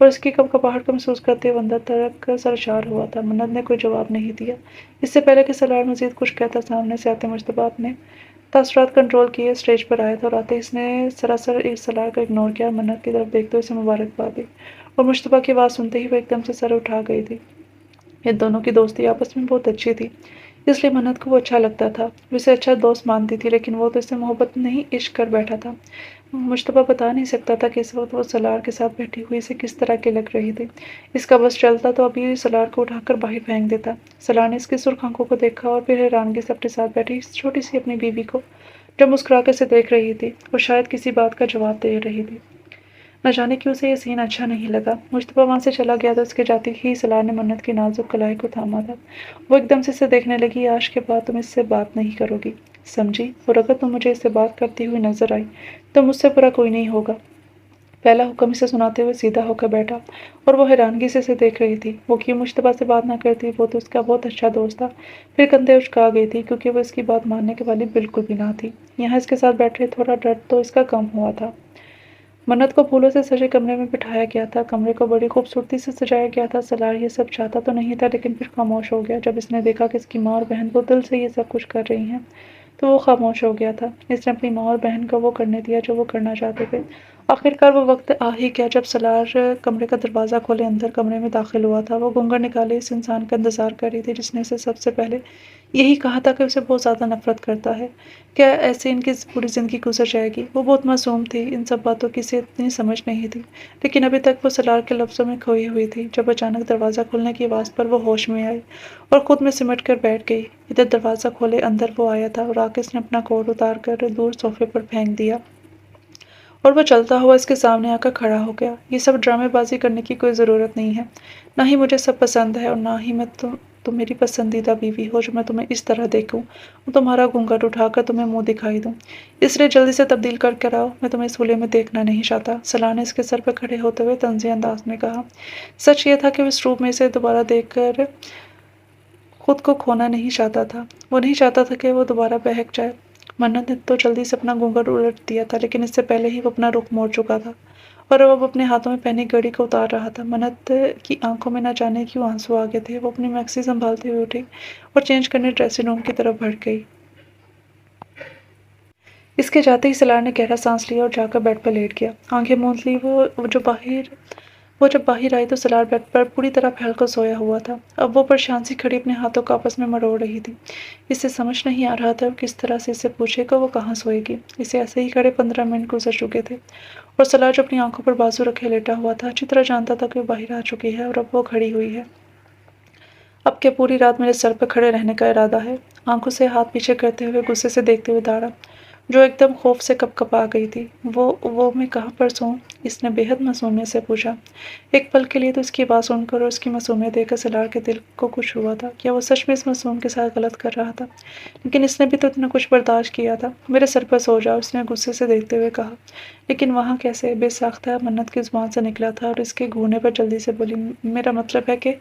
[SPEAKER 1] اور اس کی کپکپاہٹ کو محسوس کرتے ہوئے اندر تک سرشار ہوا تھا۔ منت نے کوئی جواب نہیں دیا۔ اس سے پہلے کہ سلار مزید کچھ کہتا، سامنے سے آتے مجتبیٰ اپنے تاثرات کنٹرول کیے اسٹیج پر آیا تھا، اور آتے اس نے سراسر اس سلار کو اگنور کیا اور منت کی طرف دیکھتے ہوئے اسے مبارکباد دی، اور مجتبیٰ کی آواز سنتے ہی وہ ایک دم سے سر اٹھا گئی تھی۔ ان دونوں کی دوستی آپس میں بہت اچھی تھی، اس لیے منت کو وہ اچھا لگتا تھا، وہ اسے اچھا دوست مانتی تھی، لیکن وہ تو اس سے محبت نہیں عشق کر بیٹھا تھا۔ مجتبیٰ بتا نہیں سکتا تھا کہ اس وقت وہ سلار کے ساتھ بیٹھی ہوئی اسے کس طرح کی لگ رہی تھی۔ اس کا بس چلتا تو ابھی سلار کو اٹھا کر باہر پھینک دیتا۔ سلار نے اس کی سرخ آنکھوں کو دیکھا اور پھر حیرانگی سے اپنے ساتھ بیٹھی اس چھوٹی سی اپنی بیوی کو، جو مسکرا کر اسے دیکھ رہی تھی اور شاید کسی بات کا جواب دے رہی تھی۔ نہ جانے کیوں اسے یہ سین اچھا نہیں لگا۔ مجتبیٰ وہاں سے چلا گیا تو اس کے جاتے ہی سلار نے منت کی نازک کلائی کو تھاما تھا۔ وہ ایک دم سے اسے دیکھنے لگی۔ آج کے بعد تم اس سے بات نہیں کرو گی، سمجھی؟ اور اگر تم مجھے اس سے بات کرتی ہوئی نظر آئی تو مجھ سے برا کوئی نہیں ہوگا۔ پہلا حکم اسے سناتے ہوئے سیدھا ہو کر بیٹھا، اور وہ حیرانگی سے اسے دیکھ رہی تھی۔ وہ کیوں مجتبیٰ سے بات نہ کرتی؟ وہ تو اس کا بہت اچھا دوست تھا۔ پھر کندھے اچکا گئی تھی، کیونکہ وہ اس کی بات ماننے کے والی بالکل بھی نہ تھی۔ یہاں اس کے ساتھ بیٹھے تھوڑا ڈر تو اس کا کم ہوا تھا۔ منت کو پھولوں سے سجے کمرے میں بٹھایا گیا تھا، کمرے کو بڑی خوبصورتی سے سجایا گیا تھا۔ سلار یہ سب چاہتا تو نہیں تھا، لیکن پھر خاموش ہو گیا جب اس نے دیکھا کہ اس کی ماں اور بہن وہ دل سے یہ سب کچھ کر رہی ہیں، تو وہ خاموش ہو گیا تھا۔ اس نے اپنی ماں اور بہن کو وہ کرنے دیا جو وہ کرنا چاہتے تھے۔ آخرکار وہ وقت آ ہی گیا جب سلار کمرے کا دروازہ کھولے اندر کمرے میں داخل ہوا تھا۔ وہ گھونگھٹ نکالے اس انسان کا انتظار کر رہی تھی جس نے اسے سب سے پہلے یہی کہا تھا کہ اسے بہت زیادہ نفرت کرتا ہے۔ کیا ایسے ان کی پوری زندگی گزر جائے گی؟ وہ بہت معصوم تھی، ان سب باتوں کی اسے اتنی سمجھ نہیں تھی، لیکن ابھی تک وہ سلار کے لفظوں میں کھوئی ہوئی تھی۔ جب اچانک دروازہ کھلنے کی آواز پر وہ ہوش میں آئی اور خود میں سمٹ کر بیٹھ گئی۔ ادھر دروازہ کھولے اندر وہ آیا تھا، اور آ کے اس نے اپنا کوٹ اتار کر دور صوفے پر پھینک دیا، اور وہ چلتا ہوا اس کے سامنے آ کر کھڑا ہو گیا۔ یہ سب ڈرامے بازی کرنے کی کوئی ضرورت نہیں ہے، نہ ہی مجھے سب پسند ہے، اور نہ ہی میں تم میری پسندیدہ بیوی ہو جو میں تمہیں اس طرح دیکھوں اور تمہارا گھونگھٹ اٹھا کر تمہیں منہ دکھائی دوں۔ اس لیے جلدی سے تبدیل کر کے آؤ، میں تمہیں اس حلیے میں دیکھنا نہیں چاہتا۔ سلار نے اس کے سر پہ کھڑے ہوتے ہوئے طنزیہ انداز میں کہا۔ سچ یہ تھا کہ وہ اس روپ میں اسے دوبارہ دیکھ کر خود کو کھونا نہیں چاہتا تھا۔ وہ نہیں چاہتا تھا کہ وہ دوبارہ بہک جائے۔ منت نے تو جلدی سے اپنا گھونگھٹ الٹ دیا تھا، لیکن اس سے پہلے ہی وہ اپنا رخ موڑ چکا تھا اور اب اپنے ہاتھوں میں پہنی گھڑی کو اتار رہا تھا۔ منت کی آنکھوں میں نہ جانے کیوں آنسو آ گئے تھے۔ وہ اپنی میکسی سنبھالتے ہوئے اٹھی اور چینج کرنے ڈریسنگ روم کی طرف بڑھ گئی۔ اس کے جاتے ہی سلار نے گہرا سانس لیا اور جا کر بیڈ پر لیٹ گیا۔ آنکھیں موند لی وہ جب باہر آئی تو سلار بیڈ پر پوری طرح پھیل کر سویا ہوا تھا۔ اب وہ پریشان سی کھڑی اپنے ہاتھوں کو آپس میں مروڑ رہی تھی۔ اسے سمجھ نہیں آ رہا تھا وہ کس طرح سے اسے پوچھے کہ وہ کہاں سوئے گی۔ اسے ایسے ہی کھڑے 15 منٹ گزر چکے تھے، اور سلار جو اپنی آنکھوں پر بازو رکھے لیٹا ہوا تھا اچھی طرح جانتا تھا کہ وہ باہر آ چکی ہے اور اب وہ کھڑی ہوئی ہے۔ اب کیا پوری رات میرے سر پہ کھڑے رہنے کا ارادہ ہے؟ آنکھوں سے ہاتھ پیچھے کرتے ہوئے غصے سے دیکھتے ہوئے داڑا، جو ایک دم خوف سے کپکپا گئی تھی۔ وہ میں کہاں پر سوؤں؟ اس نے بے حد معصومیت سے پوچھا۔ ایک پل کے لیے تو اس کی آواز سن کر اور اس کی معصومیت دیکھ کر سلار کے دل کو کچھ ہوا تھا۔ کیا وہ سچ میں اس معصوم کے ساتھ غلط کر رہا تھا؟ لیکن اس نے بھی تو اتنا کچھ برداشت کیا تھا۔ میرے سر پر سو جاؤ، اس نے غصے سے دیکھتے ہوئے کہا۔ لیکن وہاں کیسے؟ بے ساختہ منت کی زبان سے نکلا تھا، اور اس کے گھورنے پر جلدی سے بولی، میرا مطلب ہے کہ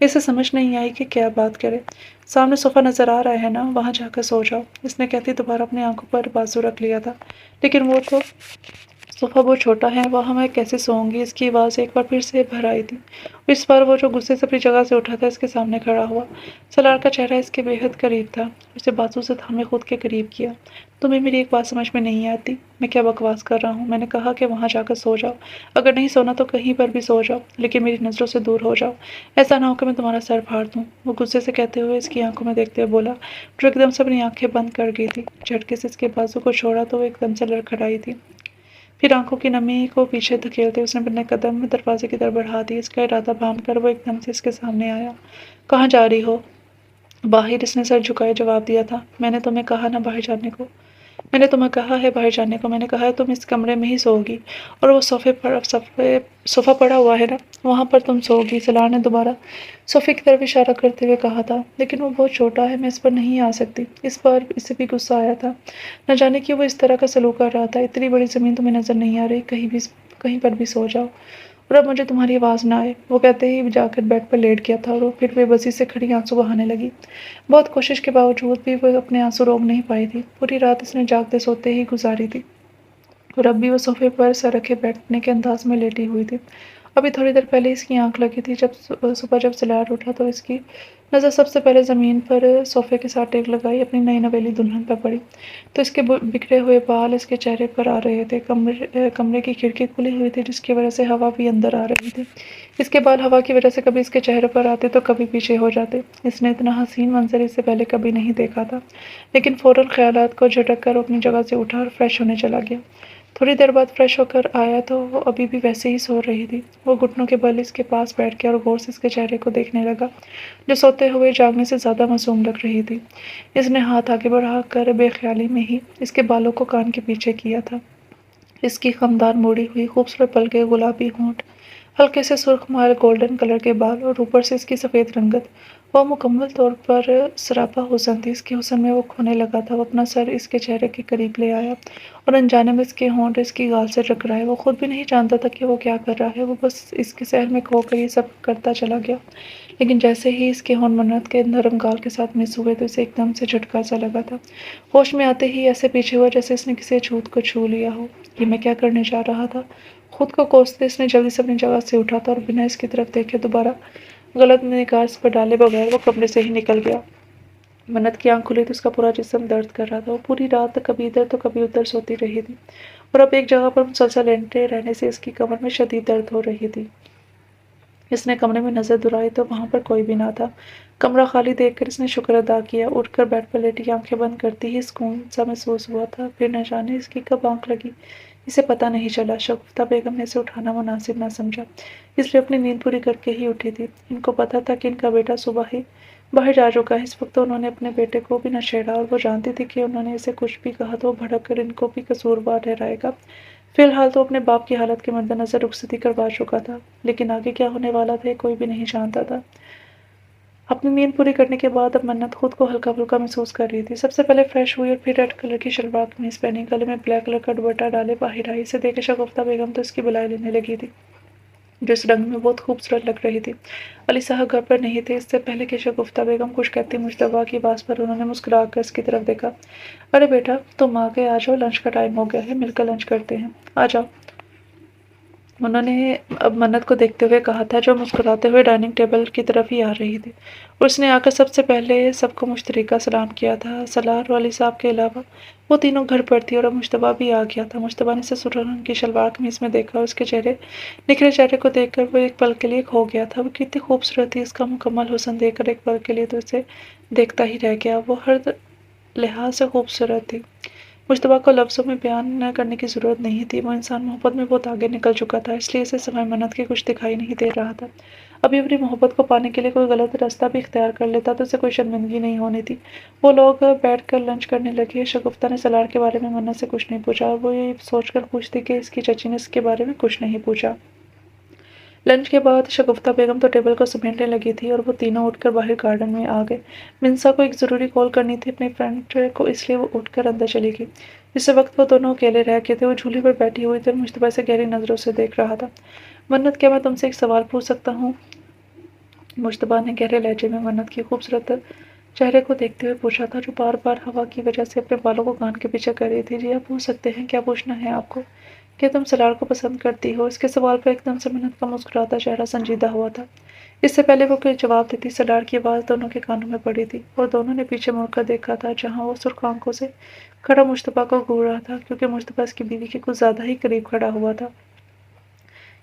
[SPEAKER 1] اسے سمجھ نہیں آئی کہ کیا بات کرے۔ سامنے صوفہ نظر آ رہا ہے نا، وہاں جا کر سو جاؤ، اس نے کہتی دوبارہ اپنی آنکھوں پر بازو رکھ لیا تھا۔ لیکن وہ تو صوفہ بہت چھوٹا ہے، وہاں میں کیسے سوؤں گی؟ اس کی آواز ایک بار پھر سے بھر آئی تھی، اور اس بار وہ جو غصے سے اپنی جگہ سے اٹھا تھا اس کے سامنے کھڑا ہوا۔ سلار کا چہرہ اس کے بے حد قریب تھا، اسے بازو سے تھامے خود کے قریب کیا۔ تمہیں میری ایک بات سمجھ میں نہیں آتی؟ میں کیا بکواس کر رہا ہوں؟ میں نے کہا کہ وہاں جا کر سو جاؤ، اگر نہیں سونا تو کہیں پر بھی سو جاؤ، لیکن میری نظروں سے دور ہو جاؤ، ایسا نہ ہو کہ میں تمہارا سر پھاڑ دوں۔ وہ غصے سے کہتے ہوئے اس کی آنکھوں میں دیکھتے ہوئے بولا، جو ایک دم سے اپنی آنکھیں بند کر گئی تھی۔ جھٹکے سے اس کے بازو کو چھوڑا تو وہ ایک دم سے لڑکھڑائی تھی۔ پھر آنکھوں کی نمی کو پیچھے دھکیلتے اس نے اپنے قدم دروازے کی طرف بڑھا دیے۔ اس کا ارادہ بھان کر وہ ایک دم سے اس کے سامنے آیا۔ کہاں جا رہی ہو؟ باہر، اس نے سر جھکائے جواب دیا تھا۔ میں نے تمہیں کہا نا باہر جانے کو، میں نے تمہیں کہا ہے باہر جانے کو، میں نے کہا ہے تم اس کمرے میں ہی سو گی، اور وہ صوفہ پڑا ہوا ہے نا، وہاں پر تم سو گی۔ سلار نے دوبارہ صوفے کی طرف اشارہ کرتے ہوئے کہا تھا۔ لیکن وہ بہت چھوٹا ہے، میں اس پر نہیں آ سکتی۔ اس بار اسے بھی غصہ آیا تھا، نہ جانے کیوں وہ اس طرح کا سلوک کر رہا تھا۔ اتنی بڑی زمین تمہیں نظر نہیں آ رہی؟ کہیں پر بھی سو جاؤ، اور اب مجھے تمہاری آواز نہ آئے۔ وہ کہتے ہی جا کر بیڈ پر لیٹ گیا تھا، اور وہ پھر بے بسی سے کھڑی آنسو بہانے لگی۔ بہت کوشش کے باوجود بھی وہ اپنے آنسو روک نہیں پائی تھی۔ پوری رات اس نے جاگتے سوتے ہی گزاری تھی، اور اب بھی وہ صوفے پر سر رکھے بیٹھنے کے انداز میں لیٹی ہوئی تھی۔ ابھی تھوڑی دیر پہلے اس کی آنکھ لگی تھی، صبح جب سلاٹ اٹھا تو اس کی نظر سب سے پہلے زمین پر صوفے کے ساتھ ٹیک لگائی اپنی نئی نویلی دلہن پر پڑی تو اس کے بکھرے ہوئے بال اس کے چہرے پر آ رہے تھے۔ کمرے کی کھڑکی کھلی ہوئی تھی جس کی وجہ سے ہوا بھی اندر آ رہی تھی۔ اس کے بال ہوا کی وجہ سے کبھی اس کے چہرے پر آتے تو کبھی پیچھے ہو جاتے۔ اس نے اتنا حسین منظر اس سے پہلے کبھی نہیں دیکھا تھا، لیکن فوراً خیالات کو جھٹک کر وہ اپنی جگہ سے اٹھا اور فریش ہونے چلا گیا۔ تھوڑی دیر بعد فریش ہو کر آیا تو وہ ابھی بھی ویسے ہی سو رہی تھی۔ وہ گھٹنوں کے بل اس کے پاس بیٹھ گیا اور غور سے اس کے چہرے کو دیکھنے لگا جو سوتے ہوئے جاگنے سے زیادہ معصوم لگ رہی تھی۔ اس نے ہاتھ آگے بڑھا کر بے خیالی میں ہی اس کے بالوں کو کان کے پیچھے کیا تھا۔ اس کی خمدان موڑی ہوئی خوبصورت پلکیں، گلابی ہونٹ، ہلکے سے سرخ مائل گولڈن کلر کے بال اور اوپر سے اس کی سفید رنگت، وہ مکمل طور پر سراپا حسن تھی۔ اس کے حسن میں وہ کھونے لگا تھا۔ وہ اپنا سر اس کے چہرے کے قریب لے آیا اور انجانے میں اس کے ہونٹ اس کی گال سے ٹکرائے۔ وہ خود بھی نہیں جانتا تھا کہ وہ کیا کر رہا ہے، وہ بس اس کے سحر میں کھو کر یہ سب کرتا چلا گیا۔ لیکن جیسے ہی اس کے ہونٹ منت کے نرم گال کے ساتھ مس ہوئے تو اسے ایک دم سے جھٹکا سا لگا تھا۔ ہوش میں آتے ہی ایسے پیچھے ہوا جیسے اس نے کسی اچھوت کو چھو لیا ہو۔ یہ میں کیا کرنے جا رہا تھا؟ خود کو کوستے اس نے جلدی سے اپنی جگہ سے اٹھا تھا اور بنا اس کی طرف دیکھے دوبارہ غلط نگاہ اس پر ڈالے بغیر وہ کمرے سے ہی نکل گیا۔ منت کی آنکھ کھلی تو اس کا پورا جسم درد کر رہا تھا۔ وہ پوری رات کبھی ادھر تو کبھی ادھر سوتی رہی تھی اور اب ایک جگہ پر مسلسل لیٹے رہنے سے اس کی کمر میں شدید درد ہو رہی تھی۔ اس نے کمرے میں نظر دوڑائی تو وہاں پر کوئی بھی نہ تھا۔ کمرہ خالی دیکھ کر اس نے شکر ادا کیا۔ اٹھ کر بیڈ پر لیٹی آنکھیں بند کرتی ہی سکون سا محسوس ہوا تھا۔ پھر نہ جانے اس کی کب آنکھ لگی اسے پتہ نہیں چلا۔ شگفتہ بیگم نے اسے اٹھانا مناسب نہ سمجھا، اس لیے اپنی نیند پوری کر کے ہی اٹھی تھی۔ ان کو پتہ تھا کہ ان کا بیٹا صبح ہی باہر جا چکا ہے۔ اس وقت تو انہوں نے اپنے بیٹے کو بھی نہ چھیڑا اور وہ جانتی تھی کہ انہوں نے اسے کچھ بھی کہا تو وہ بھڑک کر ان کو بھی قصوروار ٹھہرائے گا۔ فی الحال تو اپنے باپ کی حالت کے مدنظر رخصتی کروا چکا تھا، لیکن آگے کیا ہونے والا تھا کوئی بھی نہیں جانتا تھا۔ اپنی نیند پوری کرنے کے بعد اب منت خود کو ہلکا پھلکا محسوس کر رہی تھی۔ سب سے پہلے فریش ہوئی اور پھر ریڈ کلر کی شلوار قمیض پہنی، گلے میں بلیک کلر کا دوپٹہ ڈالے باہر آئی۔ اسے دیکھ کے شگفتہ بیگم تو اس کی بلائی لینے لگی تھی جو اس رنگ میں بہت خوبصورت لگ رہی تھی۔ علی صاحب گھر پر نہیں تھے۔ اس سے پہلے کہ شگفتہ بیگم کچھ کہتی مجتبیٰ کی آواز پر انہوں نے مسکرا کر اس کی طرف دیکھا۔ ارے بیٹا تم آ گئے، آ جاؤ، لنچ کا ٹائم ہو گیا ہے، مل کر لنچ کرتے ہیں، آ جاؤ، انہوں نے اب منت کو دیکھتے ہوئے کہا تھا جو مسکراتے ہوئے ڈائننگ ٹیبل کی طرف ہی آ رہی تھی، اور اس نے آ کر سب سے پہلے سب کو مشترکہ سلام کیا تھا۔ سالار اور علی صاحب کے علاوہ وہ تینوں گھر پر تھی اور اب مجتبیٰ بھی آ گیا تھا۔ مجتبیٰ نے اسے سرخ رنگ کی شلوار قمیض میں دیکھا اور اس کے نکھرے چہرے کو دیکھ کر وہ ایک پل کے لیے کھو گیا تھا۔ وہ کتنی خوبصورت تھی، اس کا مکمل حسن دیکھ کر ایک پل کے لیے تو اسے دیکھتا ہی رہ گیا۔ وہ ہر لحاظ سے خوبصورت تھی۔ مجتبیٰ کو لفظوں میں بیان کرنے کی ضرورت نہیں تھی، وہ انسان محبت میں بہت آگے نکل چکا تھا، اس لیے اسے سوائے منت کے کچھ دکھائی نہیں دے رہا تھا۔ ابھی اپنی محبت کو پانے کے لیے کوئی غلط راستہ بھی اختیار کر لیتا تو اسے کوئی شرمندگی نہیں ہونی تھی۔ وہ لوگ بیٹھ کر لنچ کرنے لگے۔ شگفتہ نے سالار کے بارے میں منت سے کچھ نہیں پوچھا اور وہ یہ سوچ کر خوش تھی کہ اس کی چچی نے اس کے بارے میں کچھ نہیں پوچھا۔ لنچ کے بعد شگفتہ بیگم تو ٹیبل کو سمیٹنے لگی تھی اور وہ تینوں اٹھ کر باہر گارڈن میں آ گئے۔ منسا کو ایک ضروری کال کرنی تھی اپنی فرینڈ کو، اس لیے وہ اٹھ کر اندر چلی گئی۔ اس وقت وہ دونوں اکیلے رہ گئے تھے۔ وہ جھولی پر بیٹھی ہوئی تھی اور مجتبیٰ سے گہری نظروں سے دیکھ رہا تھا۔ منت کیا میں تم سے ایک سوال پوچھ سکتا ہوں؟ مجتبیٰ نے گہرے لہجے میں منت کی خوبصورت چہرے کو دیکھتے ہوئے پوچھا تھا جو بار بار ہوا کی وجہ سے اپنے بالوں کو کان کے پیچھے کر رہی تھی۔ جی آپ پوچھ سکتے ہیں، کیا پوچھنا ہے آپ کو؟ کیا تم سالار کو پسند کرتی ہو؟ اس کے سوال پر ایک دم سے منت کا مسکراتا چہرہ سنجیدہ ہوا تھا۔ اس سے پہلے وہ کوئی جواب دیتی سالار کی آواز دونوں کے کانوں میں پڑی تھی اور دونوں نے پیچھے مڑ کر دیکھا تھا جہاں وہ سرخ آنکھوں سے کھڑا مجتبیٰ کو گھور رہا تھا، کیونکہ مجتبیٰ اس کی بیوی کے کچھ زیادہ ہی قریب کھڑا ہوا تھا۔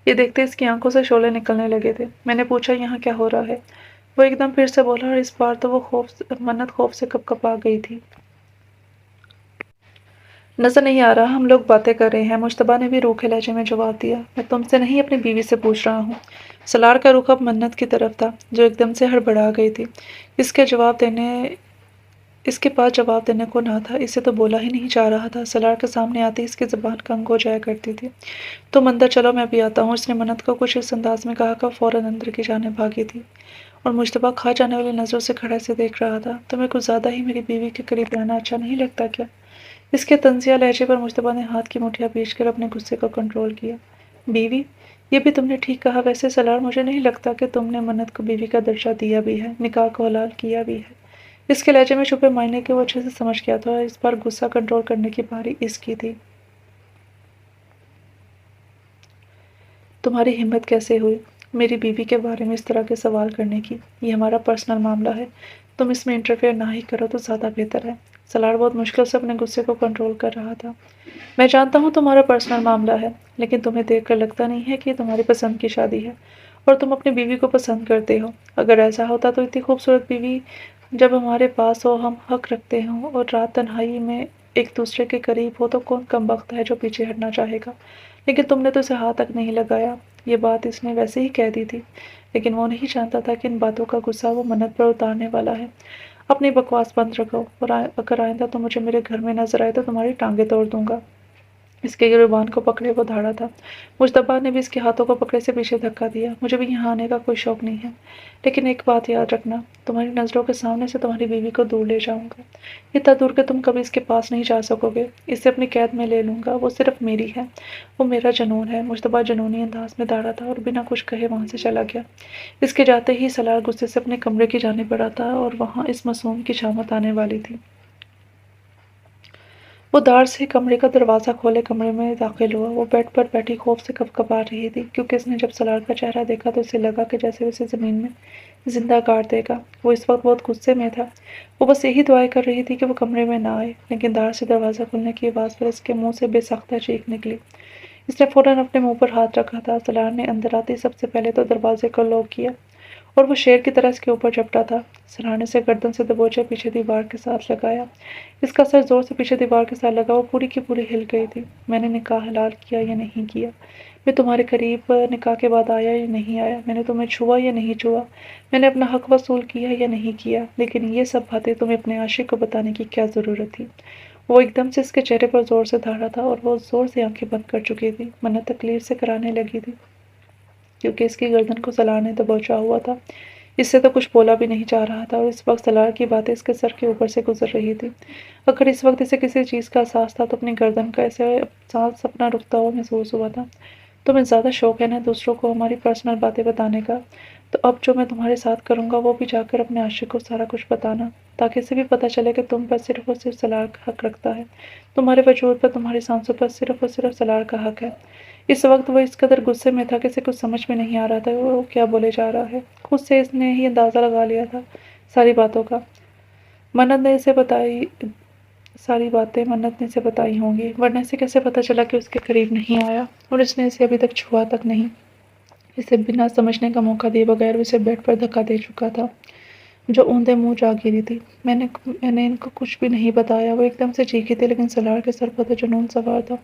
[SPEAKER 1] یہ دیکھتے اس کی آنکھوں سے شعلے نکلنے لگے تھے۔ میں نے پوچھا یہاں کیا ہو رہا ہے؟ وہ ایک دم پھر سے بولا اور اس بار تو وہ منت خوف سے کپ کپا گئی تھی۔ نظر نہیں آ رہا، ہم لوگ باتیں کر رہے ہیں، مجتبیٰ نے بھی روکھے لہجے میں جواب دیا۔ میں تم سے نہیں اپنی بیوی سے پوچھ رہا ہوں۔ سالار کا رخ اب منت کی طرف تھا جو ایک دم سے ہڑبڑا گئی تھی۔ اس کے پاس جواب دینے کو نہ تھا، اسے تو بولا ہی نہیں جا رہا تھا۔ سالار کے سامنے آتے اس کی زبان کنگ ہو جایا کرتی تھی۔ تم اندر چلو، میں بھی آتا ہوں، اس نے منت کو کچھ اس انداز میں کہا کہ فوراً اندر کی جانب بھاگی تھی اور مجتبیٰ کھا جانے والی نظروں سے کھڑا سے دیکھ رہا تھا۔ تمہیں کچھ زیادہ ہی میری بیوی کے قریب رہنا اچھا نہیں لگتا کیا؟ اس کے طنزیہ لہجے پر مجتبیٰ نے ہاتھ کی مٹھیاں بھیج کر اپنے غصے کو کنٹرول کیا۔ بیوی؟ یہ بھی تم نے ٹھیک کہا۔ ویسے سالار مجھے نہیں لگتا کہ تم نے منت کو بیوی کا درجہ دیا بھی ہے، نکاح کو حلال کیا بھی ہے۔ اس کے لہجے میں چھپے معنی کو وہ اچھے سے سمجھ گیا تھا اور اس بار غصہ کنٹرول کرنے کی باری اس کی تھی۔ تمہاری ہمت کیسے ہوئی میری بیوی کے بارے میں اس طرح کے سوال کرنے کی؟ یہ ہمارا پرسنل معاملہ ہے، تم اس میں انٹرفیئر نہ ہی کرو تو زیادہ بہتر ہے۔ سلاڈ بہت مشکل سے اپنے غصے کو کنٹرول کر رہا تھا۔ میں جانتا ہوں تمہارا پرسنل معاملہ ہے، لیکن تمہیں دیکھ کر لگتا نہیں ہے کہ یہ تمہاری پسند کی شادی ہے اور تم اپنی بیوی کو پسند کرتے ہو۔ اگر ایسا ہوتا تو اتنی خوبصورت بیوی جب ہمارے پاس ہو، ہم حق رکھتے ہوں اور رات تنہائی میں ایک دوسرے کے قریب ہو تو کون کم بخت ہے جو پیچھے ہٹنا چاہے گا؟ لیکن تم نے تو اسے ہاتھ تک نہیں لگایا۔ یہ بات اس نے ویسے ہی کہہ دی تھی، لیکن وہ نہیں جانتا تھا کہ ان باتوں کا غصہ وہ منت پر اتارنے والا ہے۔ اپنی بکواس بند رکھو، اور اگر آئندہ تم مجھے میرے گھر میں نظر آئے تو تمہاری ٹانگیں توڑ دوں گا۔ اس کے گریبان کو پکڑے وہ دھاڑا تھا۔ مجتبیٰ نے بھی اس کے ہاتھوں کو پکڑے سے پیچھے دھکا دیا۔ مجھے بھی یہاں آنے کا کوئی شوق نہیں ہے، لیکن ایک بات یاد رکھنا، تمہاری نظروں کے سامنے سے تمہاری بیوی کو دور لے جاؤں گا، اتنا دور کہ تم کبھی اس کے پاس نہیں جا سکو گے۔ اسے اپنی قید میں لے لوں گا، وہ صرف میری ہے، وہ میرا جنون ہے۔ مجتبیٰ جنونی انداز میں دھاڑا تھا اور بنا کچھ کہے وہاں سے چلا گیا۔ اس کے جاتے ہی سلاڈ غصے سے اپنے کمرے کی جانب بڑھا تھا اور وہاں اس معصوم کی شامت آنے والی تھی۔ وہ داڑھ سے کمرے کا دروازہ کھولے کمرے میں داخل ہوا۔ وہ بیڈ پر بیٹھی خوف سے کپکپا رہی تھی، کیونکہ اس نے جب سلاڈ کا چہرہ دیکھا تو اسے لگا کہ جیسے اسے زمین میں زندہ گاڑ دے گا۔ وہ اس وقت بہت غصے میں تھا۔ وہ بس یہی دعائیں کر رہی تھی کہ وہ کمرے میں نہ آئے، لیکن داڑھ سے دروازہ کھلنے کی آواز پر اس کے منہ سے بے ساختہ چیخ نکلی۔ اس نے فوراً اپنے منہ پر ہاتھ رکھا تھا۔ سلاڈ نے اندر آتے ہی سب سے پہلے تو دروازے کو لاک کیا اور وہ شیر کی طرح اس کے اوپر جھپٹا تھا۔ سلاڈ نے اسے گردن سے دبوچے پیچھے دیوار کے ساتھ لگایا۔ اس کا سر زور سے پیچھے دیوار کے ساتھ لگا۔ وہ پوری کی پوری ہل گئی تھی۔ میں نے نکاح حلال کیا یا نہیں کیا؟ میں تمہارے قریب نکاح کے بعد آیا یا نہیں آیا؟ میں نے تمہیں چھوا یا نہیں چھوا؟ میں نے اپنا حق وصول کیا یا نہیں کیا؟ لیکن یہ سب باتیں تمہیں اپنے عاشق کو بتانے کی کیا ضرورت تھی؟ وہ ایک دم سے اس کے چہرے پر زور سے دھاڑا تھا اور وہ زور سے آنکھیں بند کر چکی تھی۔ منت تکلیف سے کرانے لگی تھی، کیونکہ اس کی گردن کو سلاڈ نے دبوچا ہوا تھا۔ اس سے تو کچھ بولا بھی نہیں جا رہا تھا اور اس وقت سلاڈ کی باتیں اس کے سر کے اوپر سے گزر رہی تھی۔ اگر اس وقت اسے کسی چیز کا احساس تھا تو اپنی گردن کا اسے سانس اپنا رکتا ہوا محسوس ہوا تھا۔ تمہیں زیادہ شوق ہے نا دوسروں کو ہماری پرسنل باتیں بتانے کا، تو اب جو میں تمہارے ساتھ کروں گا وہ بھی جا کر اپنے عاشق کو سارا کچھ بتانا، تاکہ اسے بھی پتہ چلے کہ تم پر صرف اور صرف سلاڈ کا حق رکھتا ہے، تمہارے وجود پر، تمہاری سانسوں پر صرف اور صرف سلاڈ کا حق ہے۔ اس وقت وہ اس قدر غصے میں تھا کہ اسے کچھ سمجھ میں نہیں آ رہا تھا وہ کیا بولے جا رہا ہے۔ خود سے اس نے ہی اندازہ لگا لیا تھا ساری باتوں کا۔ منت نے اسے بتائی ساری باتیں منت نے اسے بتائی ہوں گی، ورنہ اسے کیسے پتہ چلا کہ اس کے قریب نہیں آیا اور اس نے اسے ابھی تک چھوا تک نہیں؟ اسے بنا سمجھنے کا موقع دیے بغیر اسے بیڈ پر دھکا دے چکا تھا، جو اوندے منہ جا گری تھی۔ میں نے ان کو کچھ بھی نہیں بتایا۔ وہ ایک دم سے چیخی تھی، لیکن سلاڈ کے سر پر تو جنون سوار تھا۔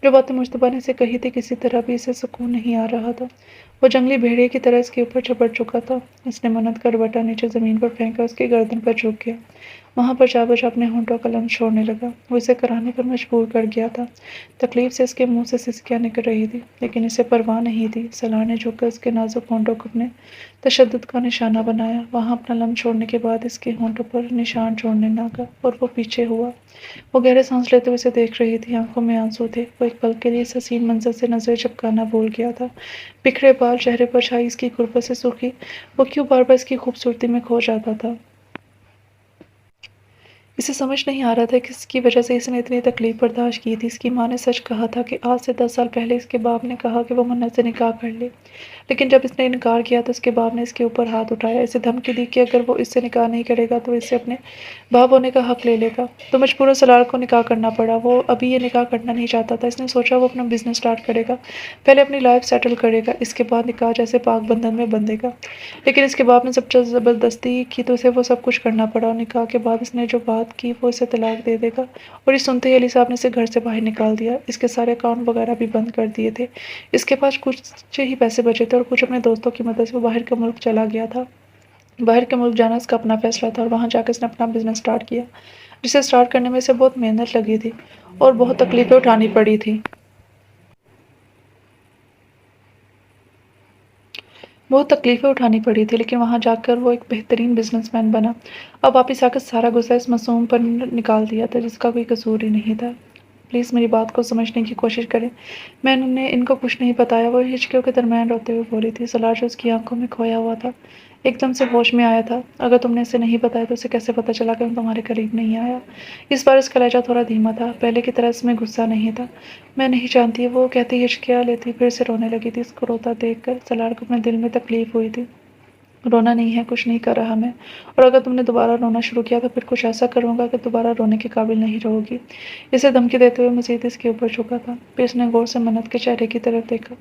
[SPEAKER 1] جو باتیں مجتبیٰ نے اسے کہی تھی کسی طرح بھی اسے سکون نہیں آ رہا تھا۔ وہ جنگلی بھیڑیے کی طرح اس کے اوپر چپٹ چکا تھا۔ اس نے منت کا دوپٹہ نیچے زمین پر پھینکا، اس کی گردن پر جھک گیا، وہاں پر جا بجا اپنے ہونٹوں کا لمس چھوڑنے لگا۔ وہ اسے کرانے پر مجبور کر گیا تھا۔ تکلیف سے اس کے منہ سے سسکیاں نکل رہی تھی، لیکن اسے پرواہ نہیں تھی۔ سلاڈ نے جھک کر اس کے نازک ہونٹوں کو اپنے تشدد کا نشانہ بنایا۔ وہاں اپنا لمس چھوڑنے کے بعد اس کے ہونٹوں پر نشان چھوڑنے لگا اور وہ پیچھے ہوا۔ وہ گہرے سانس لیتے ہوئے اسے دیکھ رہی تھی، آنکھوں میں آنسو تھے۔ وہ ایک پل کے لیے اس حسین منظر سے نظریں چپکانا بھول گیا تھا۔ بکھرے بال، چہرے پر چھائی اس کی غربت سے سرخی، وہ کیوں بار بار اس کی خوبصورتی میں کھو جاتا تھا؟ اسے سمجھ نہیں آ رہا تھا کہ کس کی وجہ سے اس نے اتنی تکلیف برداشت کی تھی۔ اس کی ماں نے سچ کہا تھا کہ آج سے 10 سال پہلے اس کے باپ نے کہا کہ وہ منت سے نکاح کر لے، لیکن جب اس نے انکار کیا تو اس کے باپ نے اس کے اوپر ہاتھ اٹھایا، اسے دھمکی دی کہ اگر وہ اس سے نکاح نہیں کرے گا تو اس سے اپنے باپ ہونے کا حق لے لے گا۔ تو مجبوراً سلاڈ کو نکاح کرنا پڑا۔ وہ ابھی یہ نکاح کرنا نہیں چاہتا تھا۔ اس نے سوچا وہ اپنا بزنس سٹارٹ کرے گا، پہلے اپنی لائف سیٹل کرے گا، اس کے بعد نکاح جیسے پاک بندھن میں بندھے گا، لیکن اس کے باپ نے جب زبردستی کی تو اسے وہ سب کچھ کرنا پڑا، اور نکاح کے بعد اس نے جو بات کی وہ اسے طلاق دے دے گا، اور یہ سنتے ہی علی صاحب نے اسے گھر سے باہر نکال دیا۔ اس کے سارے اکاؤنٹ وغیرہ بھی بند کر دیے تھے۔ اس کے پاس کچھ ہی پیسے بچے تھے اور کچھ اپنے دوستوں کی مدد سے وہ باہر کے ملک چلا گیا تھا۔ باہر کے ملک جانا اس کا اپنا فیصلہ تھا اور وہاں جا کے اس نے اپنا بزنس سٹارٹ کیا، جسے سٹارٹ کرنے میں اسے بہت محنت لگی تھی اور بہت تکلیفیں اٹھانی پڑی تھی۔ لیکن وہاں جا کر وہ ایک بہترین بزنس مین بنا۔ اب واپس آ کر سارا غصہ اس معصوم پر نکال دیا تھا جس کا کوئی قصور ہی نہیں تھا۔ پلیز میری بات کو سمجھنے کی کوشش کریں، میں نے ان کو کچھ نہیں بتایا، وہ ہچکیوں کے درمیان روتے ہوئے بولی تھی۔ سلاڈ جو اس کی آنکھوں میں کھویا ہوا تھا ایک دم سے ہوش میں آیا تھا۔ اگر تم نے اسے نہیں بتایا تو اسے کیسے پتہ چلا کہ میں تمہارے قریب نہیں آیا؟ اس بار اس کا لہجہ تھوڑا دھیما تھا، پہلے کی طرح اس میں غصہ نہیں تھا۔ میں نہیں جانتی، وہ کہتی ہچکیا لیتی پھر سے رونے لگی تھی۔ اس کو روتا دیکھ کر سلار کو اپنے دل میں تکلیف ہوئی تھی۔ رونا نہیں ہے، کچھ نہیں کر رہا میں، اور اگر تم نے دوبارہ رونا شروع کیا تو پھر کچھ ایسا کروں گا کہ دوبارہ رونے کے قابل نہیں رہو گی۔ اسے دھمکی دیتے ہوئے مزید اس کے اوپر جھکا تھا۔ پھر اس نے غور سے منت کے چہرے کی طرف دیکھا۔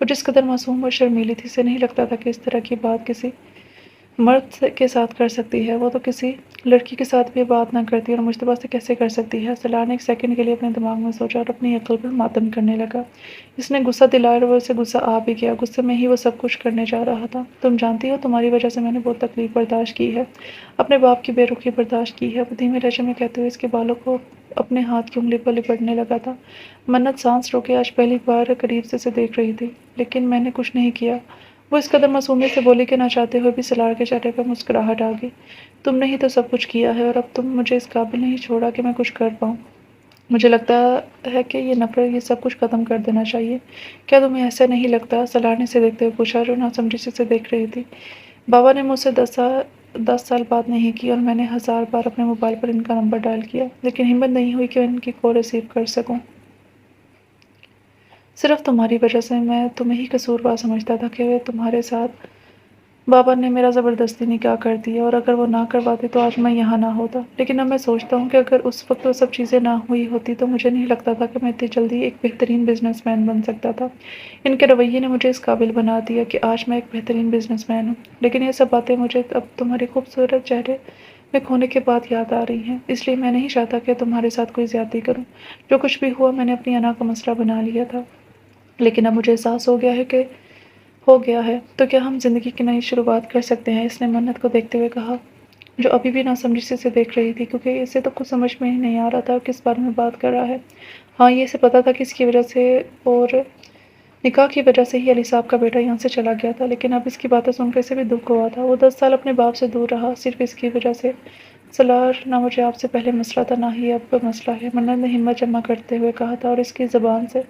[SPEAKER 1] وہ جس قدر معصوم اور شرمیلی تھی، اسے نہیں لگتا تھا کہ اس طرح کی بات کسی مرد کے ساتھ کر سکتی ہے۔ وہ تو کسی لڑکی کے ساتھ بھی بات نہ کرتی اور مجتبیٰ سے کیسے کر سکتی ہے؟ سلار نے ایک سیکنڈ کے لیے اپنے دماغ میں سوچا اور اپنی عقل پر ماتم کرنے لگا۔ اس نے غصہ دلایا اور وہ اسے غصہ آ بھی گیا۔ غصے میں ہی وہ سب کچھ کرنے جا رہا تھا۔ تم جانتی ہو، تمہاری وجہ سے میں نے بہت تکلیف برداشت کی ہے، اپنے باپ کی بے رخی برداشت کی ہے۔ وہ دھیمے لہجے میں کہتے ہوئے اس کے بالوں کو اپنے ہاتھ کی انگلی پر لپٹنے لگا تھا۔ منت سانس روکے آج پہلی بار قریب سے اسے دیکھ رہی تھی۔ لیکن میں نے کچھ نہیں کیا، وہ اس قدر معصومیت سے بولی کہ نہ چاہتے ہوئے بھی سلار کے چہرے پر مسکراہٹ آ گئی۔ تم نے ہی تو سب کچھ کیا ہے اور اب تم مجھے اس قابل نہیں چھوڑا کہ میں کچھ کر پاؤں۔ مجھے لگتا ہے کہ یہ نفرت، یہ سب کچھ ختم کر دینا چاہیے۔ کیا تمہیں ایسا نہیں لگتا؟ سلار نے اسے دیکھتے ہوئے پوچھا، جو ناسمجھی سے اسے دیکھ رہی تھی۔ بابا نے مجھ سے 10 سال بات نہیں کی اور میں نے 1000 بار اپنے موبائل پر ان کا نمبر ڈائل کیا، لیکن ہمت نہیں ہوئی کہ ان کی کال ریسیو کر سکوں۔ صرف تمہاری وجہ سے میں تمہیں ہی قصوروار سمجھتا تھا کہ تمہارے ساتھ بابا نے میرا زبردستی نکاح کر دیا، اور اگر وہ نہ کرواتے تو آج میں یہاں نہ ہوتا۔ لیکن اب میں سوچتا ہوں کہ اگر اس وقت وہ سب چیزیں نہ ہوئی ہوتی تو مجھے نہیں لگتا تھا کہ میں اتنی جلدی ایک بہترین بزنس مین بن سکتا تھا۔ ان کے رویے نے مجھے اس قابل بنا دیا کہ آج میں ایک بہترین بزنس مین ہوں۔ لیکن یہ سب باتیں مجھے اب تمہارے خوبصورت چہرے میں کھونے کے بعد یاد آ رہی ہیں، اس لیے میں نہیں چاہتا کہ تمہارے ساتھ کوئی زیادتی کروں۔ جو کچھ بھی ہوا میں نے اپنی انا کا مسئلہ بنا لیا تھا، لیکن اب مجھے احساس ہو گیا ہے تو کیا ہم زندگی کی نئی شروعات کر سکتے ہیں؟ اس نے منت کو دیکھتے ہوئے کہا، جو ابھی بھی ناسمجھی سے اسے دیکھ رہی تھی، کیونکہ اسے تو کچھ سمجھ میں ہی نہیں آ رہا تھا کس بارے میں بات کر رہا ہے۔ ہاں، یہ اسے پتا تھا کہ اس کی وجہ سے اور نکاح کی وجہ سے ہی علی صاحب کا بیٹا یہاں سے چلا گیا تھا، لیکن اب اس کی باتیں سن کر اسے بھی دکھ ہوا تھا۔ وہ 10 سال اپنے باپ سے دور رہا، صرف اس کی وجہ سے۔ سلار، نہ مجھے آپ سے پہلے مسئلہ تھا نہ ہی اب مسئلہ ہے، منت نے ہمت جمع کرتے ہوئے کہا تھا، اور اس کی زبان سے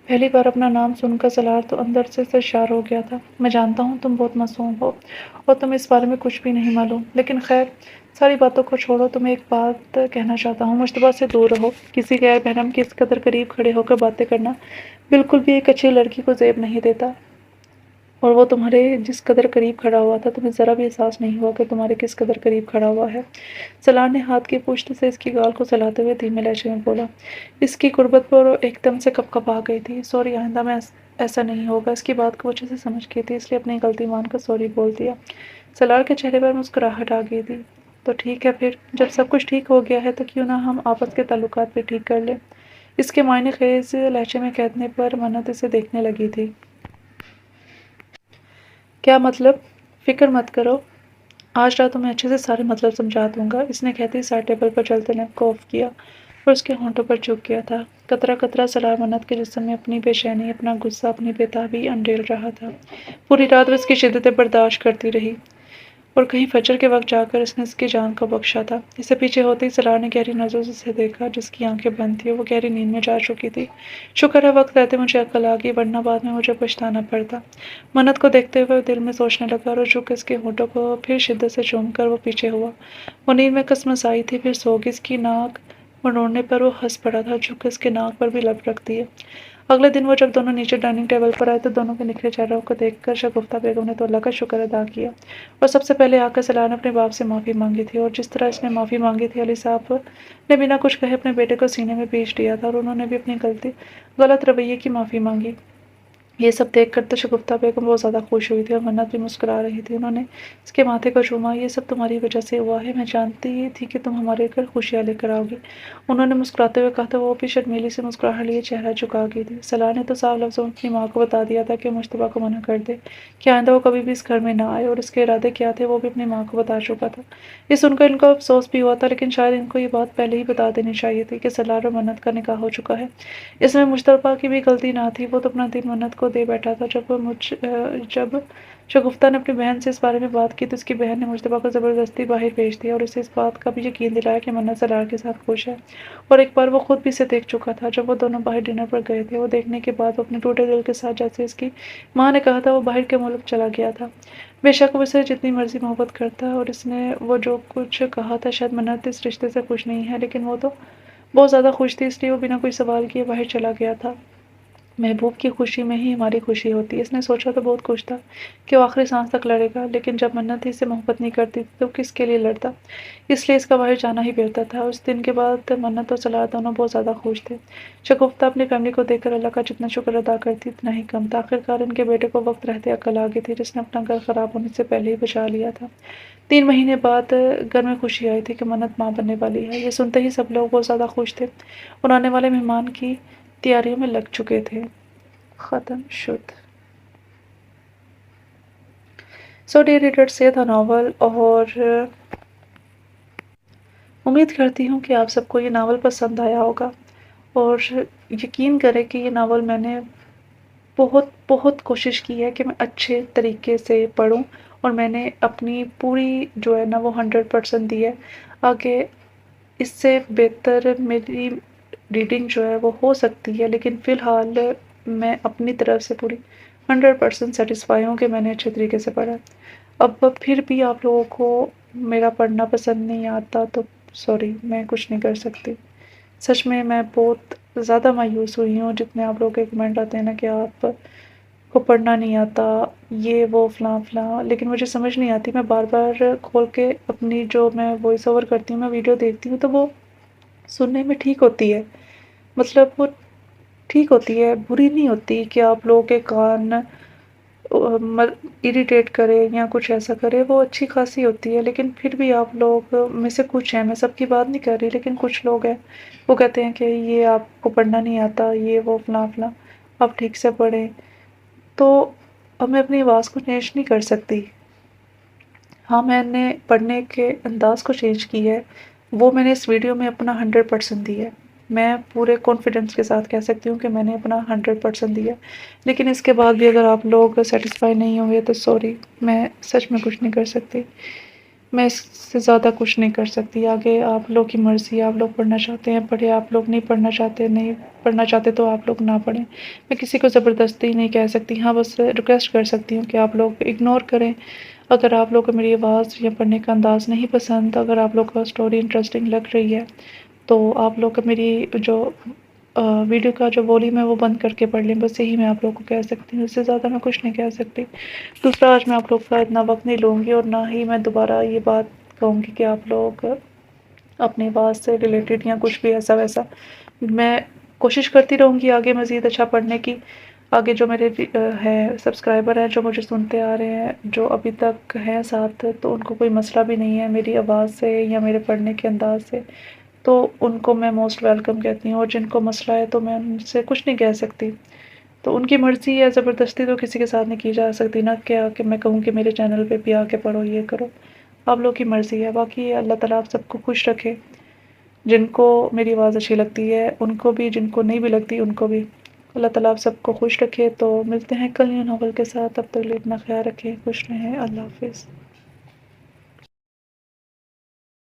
[SPEAKER 1] پہلی بار اپنا نام سن کر سلار تو اندر سے سرشار ہو گیا تھا۔ میں جانتا ہوں تم بہت معصوم ہو اور تمہیں اس بارے میں کچھ بھی نہیں معلوم، لیکن خیر، ساری باتوں کو چھوڑو، تمہیں ایک بات کہنا چاہتا ہوں، مجتبیٰ سے دور رہو۔ کسی غیر محرم کے اس قدر قریب کھڑے ہو کر باتیں کرنا بالکل بھی ایک اچھی لڑکی کو زیب نہیں دیتا، اور وہ تمہارے جس قدر قریب کھڑا ہوا تھا، تمہیں ذرا بھی احساس نہیں ہوا کہ تمہارے کس قدر قریب کھڑا ہوا ہے۔ سلار نے ہاتھ کی پشت سے اس کی گال کو سلاتے ہوئے دھیمے لہجے میں بولا۔ اس کی قربت پر ایک دم سے کپکپ آ گئی تھی۔ سوری، آئندہ میں ایسا نہیں ہوگا۔ اس کی بات کو اچھے سے سمجھ گئی تھی، اس لیے اپنی غلطی مان کر سوری بول دیا۔ سلار کے چہرے پر مسکراہٹ آ گئی تھی۔ تو ٹھیک ہے پھر، جب سب کچھ ٹھیک ہو گیا ہے تو کیوں نہ ہم آپس کے تعلقات بھی ٹھیک کر لیں؟ اس کے معنی خیز لہجے میں کہنے پر منت اسے دیکھنے لگی تھی۔ کیا مطلب؟ فکر مت کرو، آج رات تمہیں اچھے سے سارے مطلب سمجھا دوں گا۔ اس نے کہتے ہی سائڈ ٹیبل پر چلتے لیمپ کو آف کیا اور اس کے ہونٹوں پر جھک گیا تھا۔ قطرہ قطرہ سلار منت کے جسم میں اپنی بے چینی، اپنا غصہ، اپنی بے تابی انڈیل رہا تھا۔ پوری رات وہ اس کی شدتیں برداشت کرتی رہی اور کہیں فجر کے وقت جا کر اس نے اس کی جان کو بخشا تھا۔ اسے پیچھے ہوتے ہی سلار نے گہری نظروں سے اسے دیکھا، جس کی آنکھیں بند تھیں اور وہ گہری نیند میں جا چکی تھی۔ شکر ہے وقت رہتے مجھے عقل آ گئی، ورنہ بعد میں مجھے پچھتانا پڑتا۔ منت کو دیکھتے ہوئے دل میں سوچنے لگا اور جھک اس کے ہونٹوں کو پھر شدت سے چوم کر وہ پیچھے ہوا۔ وہ نیند میں کسمس آئی تھی، پھر سو گئی۔ اس کی ناک منوڑنے پر وہ ہنس پڑا تھا، جھک کر اس کے ناک پر بھی لب رکھ دیے۔ اگلے دن وہ جب دونوں نیچے ڈائننگ ٹیبل پر آئے تو دونوں کے نکھرے چہروں کو دیکھ کر شگفتہ بیگم نے تو اللہ کا شکر ادا کیا، اور سب سے پہلے آ کر سلار نے اپنے باپ سے معافی مانگی تھی، اور جس طرح اس نے معافی مانگی تھی، علی صاحب نے بنا کچھ کہے اپنے بیٹے کو سینے میں پیش لیا تھا، اور انہوں نے بھی اپنی غلط رویے کی معافی مانگی۔ یہ سب دیکھ کر تو شگفتہ بیگم بہت زیادہ خوش ہوئی تھی اور منت بھی مسکرا رہی تھی۔ انہوں نے اس کے ماتھے کو چوما۔ یہ سب تمہاری وجہ سے ہوا ہے، میں جانتی تھی کہ تم ہمارے گھر خوشیاں لے کر آؤ گی، انہوں نے مسکراتے ہوئے کہا تھا۔ وہ بھی شرمیلی سے مسکراہٹ لیے چہرہ جھکا گئی تھی۔ سلار نے تو صاف لفظوں میں اپنی ماں کو بتا دیا تھا کہ مجتبیٰ کو منع کر دے کہ آئندہ وہ کبھی بھی اس گھر میں نہ آئے، اور اس کے ارادے کیا تھے وہ بھی اپنی ماں کو بتا چکا تھا۔ یہ سن کر ان کو افسوس بھی ہوا تھا، لیکن شاید ان کو یہ بات پہلے ہی بتا دینی چاہیے تھی کہ سلار اور منت کا نکاح ہو چکا ہے۔ اس میں مجتبیٰ کی بھی غلطی نہ تھی، وہ تو اپنا دل منت کو دے بیٹھا تھا۔ جب شگفتہ نے اپنی بہن سے اس بارے میں بات کی تو اس کی بہن نے مجتبیٰ کو زبردستی باہر بھیج دیا اور اسے اس بات کا بھی یقین دلایا کہ منت سرار کے ساتھ خوش ہے، اور ایک بار وہ خود بھی اسے دیکھ چکا تھا جب وہ دونوں باہر ڈنر پر گئے تھے۔ وہ دیکھنے کے بعد وہ اپنے ٹوٹے دل کے ساتھ، جیسے اس کی ماں نے کہا تھا، وہ باہر کے ملک چلا گیا تھا۔ بے شک وہ اسے جتنی مرضی محبت کرتا ہے، اور اس نے وہ جو کچھ کہا تھا، شاید منت اس رشتے سے خوش نہیں ہے، لیکن وہ تو بہت زیادہ خوش تھی، اس لیے وہ بنا کوئی سوال کیے باہر چلا گیا تھا۔ محبوب کی خوشی میں ہی ہماری خوشی ہوتی ہے۔ اس نے سوچا تو بہت خوش تھا کہ وہ آخری سانس تک لڑے گا، لیکن جب منت ہی سے محبت نہیں کرتی تھی تو کس کے لیے لڑتا؟ اس لیے اس کا باہر جانا ہی بہتر تھا۔ اس دن کے بعد منت اور سلار دونوں بہت زیادہ خوش تھے۔ شگفتہ اپنی فیملی کو دیکھ کر اللہ کا جتنا شکر ادا کرتی اتنا ہی کم تھا۔ آخرکار ان کے بیٹے کو وقت رہتے عقل آ گئی تھی، جس نے اپنا گھر خراب ہونے سے پہلے ہی بچا لیا تھا۔ 3 مہینے بعد گھر میں خوشی آئی تھی کہ منت ماں بننے والی ہے۔ یہ سنتے ہی سب لوگ بہت زیادہ خوش تھے اور آنے والے مہمان کی تیاریوں میں لگ چکے تھے۔ ختم شد۔ ڈیئر ریڈرز، یہ تھا ناول، اور امید کرتی ہوں کہ آپ سب کو یہ ناول پسند آیا ہوگا، اور یقین کریں کہ یہ ناول میں نے بہت بہت کوشش کی ہے کہ میں اچھے طریقے سے پڑھوں، اور میں نے اپنی پوری جو ہے نا وہ 100% دی ہے۔ آگے اس سے بہتر میری ریڈنگ جو ہے وہ ہو سکتی ہے، لیکن فی الحال میں اپنی طرف سے پوری 100% سیٹسفائی ہوں کہ میں نے اچھے طریقے سے پڑھا۔ اب پھر بھی آپ لوگوں کو میرا پڑھنا پسند نہیں آتا تو سوری، میں کچھ نہیں کر سکتی۔ سچ میں بہت زیادہ مایوس ہوئی ہوں، جتنے آپ لوگوں کے کمنٹ آتے ہیں نا کہ آپ کو پڑھنا نہیں آتا، یہ وہ فلاں فلاں، لیکن مجھے سمجھ نہیں آتی۔ میں بار بار کھول کے اپنی جو میں وائس اوور کرتی ہوں، میں ویڈیو دیکھتی ہوں تو وہ سننے میں ٹھیک ہوتی ہے، مطلب وہ ٹھیک ہوتی ہے، بری نہیں ہوتی کہ آپ لوگوں کے کان اریٹیٹ کرے یا کچھ ایسا کرے، وہ اچھی خاصی ہوتی ہے۔ لیکن پھر بھی آپ لوگ میں سے کچھ ہیں، میں سب کی بات نہیں کر رہی، لیکن کچھ لوگ ہیں وہ کہتے ہیں کہ یہ آپ کو پڑھنا نہیں آتا، یہ وہ فلاں فلاں، آپ ٹھیک سے پڑھیں۔ تو اب میں اپنی آواز کو چینج نہیں کر سکتی۔ ہاں، میں نے پڑھنے کے انداز کو چینج کی ہے، وہ میں نے اس ویڈیو میں اپنا 100% دی ہے۔ میں پورے کانفیڈنس کے ساتھ کہہ سکتی ہوں کہ میں نے اپنا 100% دیا، لیکن اس کے بعد بھی اگر آپ لوگ سیٹسفائی نہیں ہوں گے تو سوری، میں سچ میں کچھ نہیں کر سکتی، میں اس سے زیادہ کچھ نہیں کر سکتی۔ آگے آپ لوگ کی مرضی، آپ لوگ پڑھنا چاہتے ہیں پڑھیں، آپ لوگ نہیں پڑھنا چاہتے نہیں پڑھنا چاہتے تو آپ لوگ نہ پڑھیں۔ میں کسی کو زبردستی نہیں کہہ سکتی، ہاں بس ریکویسٹ کر سکتی ہوں کہ آپ لوگ اگنور کریں۔ اگر آپ لوگ کو میری آواز یا پڑھنے کا انداز نہیں پسند، اگر آپ لوگ کو سٹوری انٹرسٹنگ لگ رہی ہے تو آپ لوگ میری جو ویڈیو کا جو والیوم ہے وہ بند کر کے پڑھ لیں، بس یہی میں آپ لوگوں کو کہہ سکتی ہوں، اس سے زیادہ میں کچھ نہیں کہہ سکتی۔ دوسرا، آج میں آپ لوگ کا اتنا وقت نہیں لوں گی، اور نہ ہی میں دوبارہ یہ بات کہوں گی کہ آپ لوگ اپنی آواز سے ریلیٹڈ یا کچھ بھی ایسا ویسا، میں کوشش کرتی رہوں گی آگے مزید اچھا پڑھنے کی۔ آگے جو میرے سبسکرائبر ہیں جو مجھے سنتے آ رہے ہیں، جو ابھی تک ہیں ساتھ، تو ان کو کوئی مسئلہ بھی نہیں ہے میری آواز سے یا میرے پڑھنے کے انداز سے، تو ان کو میں موسٹ ویلکم کہتی ہوں، اور جن کو مسئلہ ہے تو میں ان سے کچھ نہیں کہہ سکتی، تو ان کی مرضی ہے، زبردستی تو کسی کے ساتھ نہیں کی جا سکتی، نہ کہ میں کہوں کہ میرے چینل پہ بھی آ کے پڑھو، یہ کرو، آپ لوگ کی مرضی ہے۔ باقی اللہ تعالیٰ آپ سب کو خوش رکھے، جن کو میری آواز اچھی لگتی ہے ان کو بھی، جن کو نہیں بھی لگتی ان کو بھی، اللہ تعالیٰ آپ سب کو خوش رکھے۔ تو ملتے ہیں کل نیو ناول کے ساتھ، تب تک لیے اپنا خیال رکھیں، خوش رہیں، اللہ حافظ۔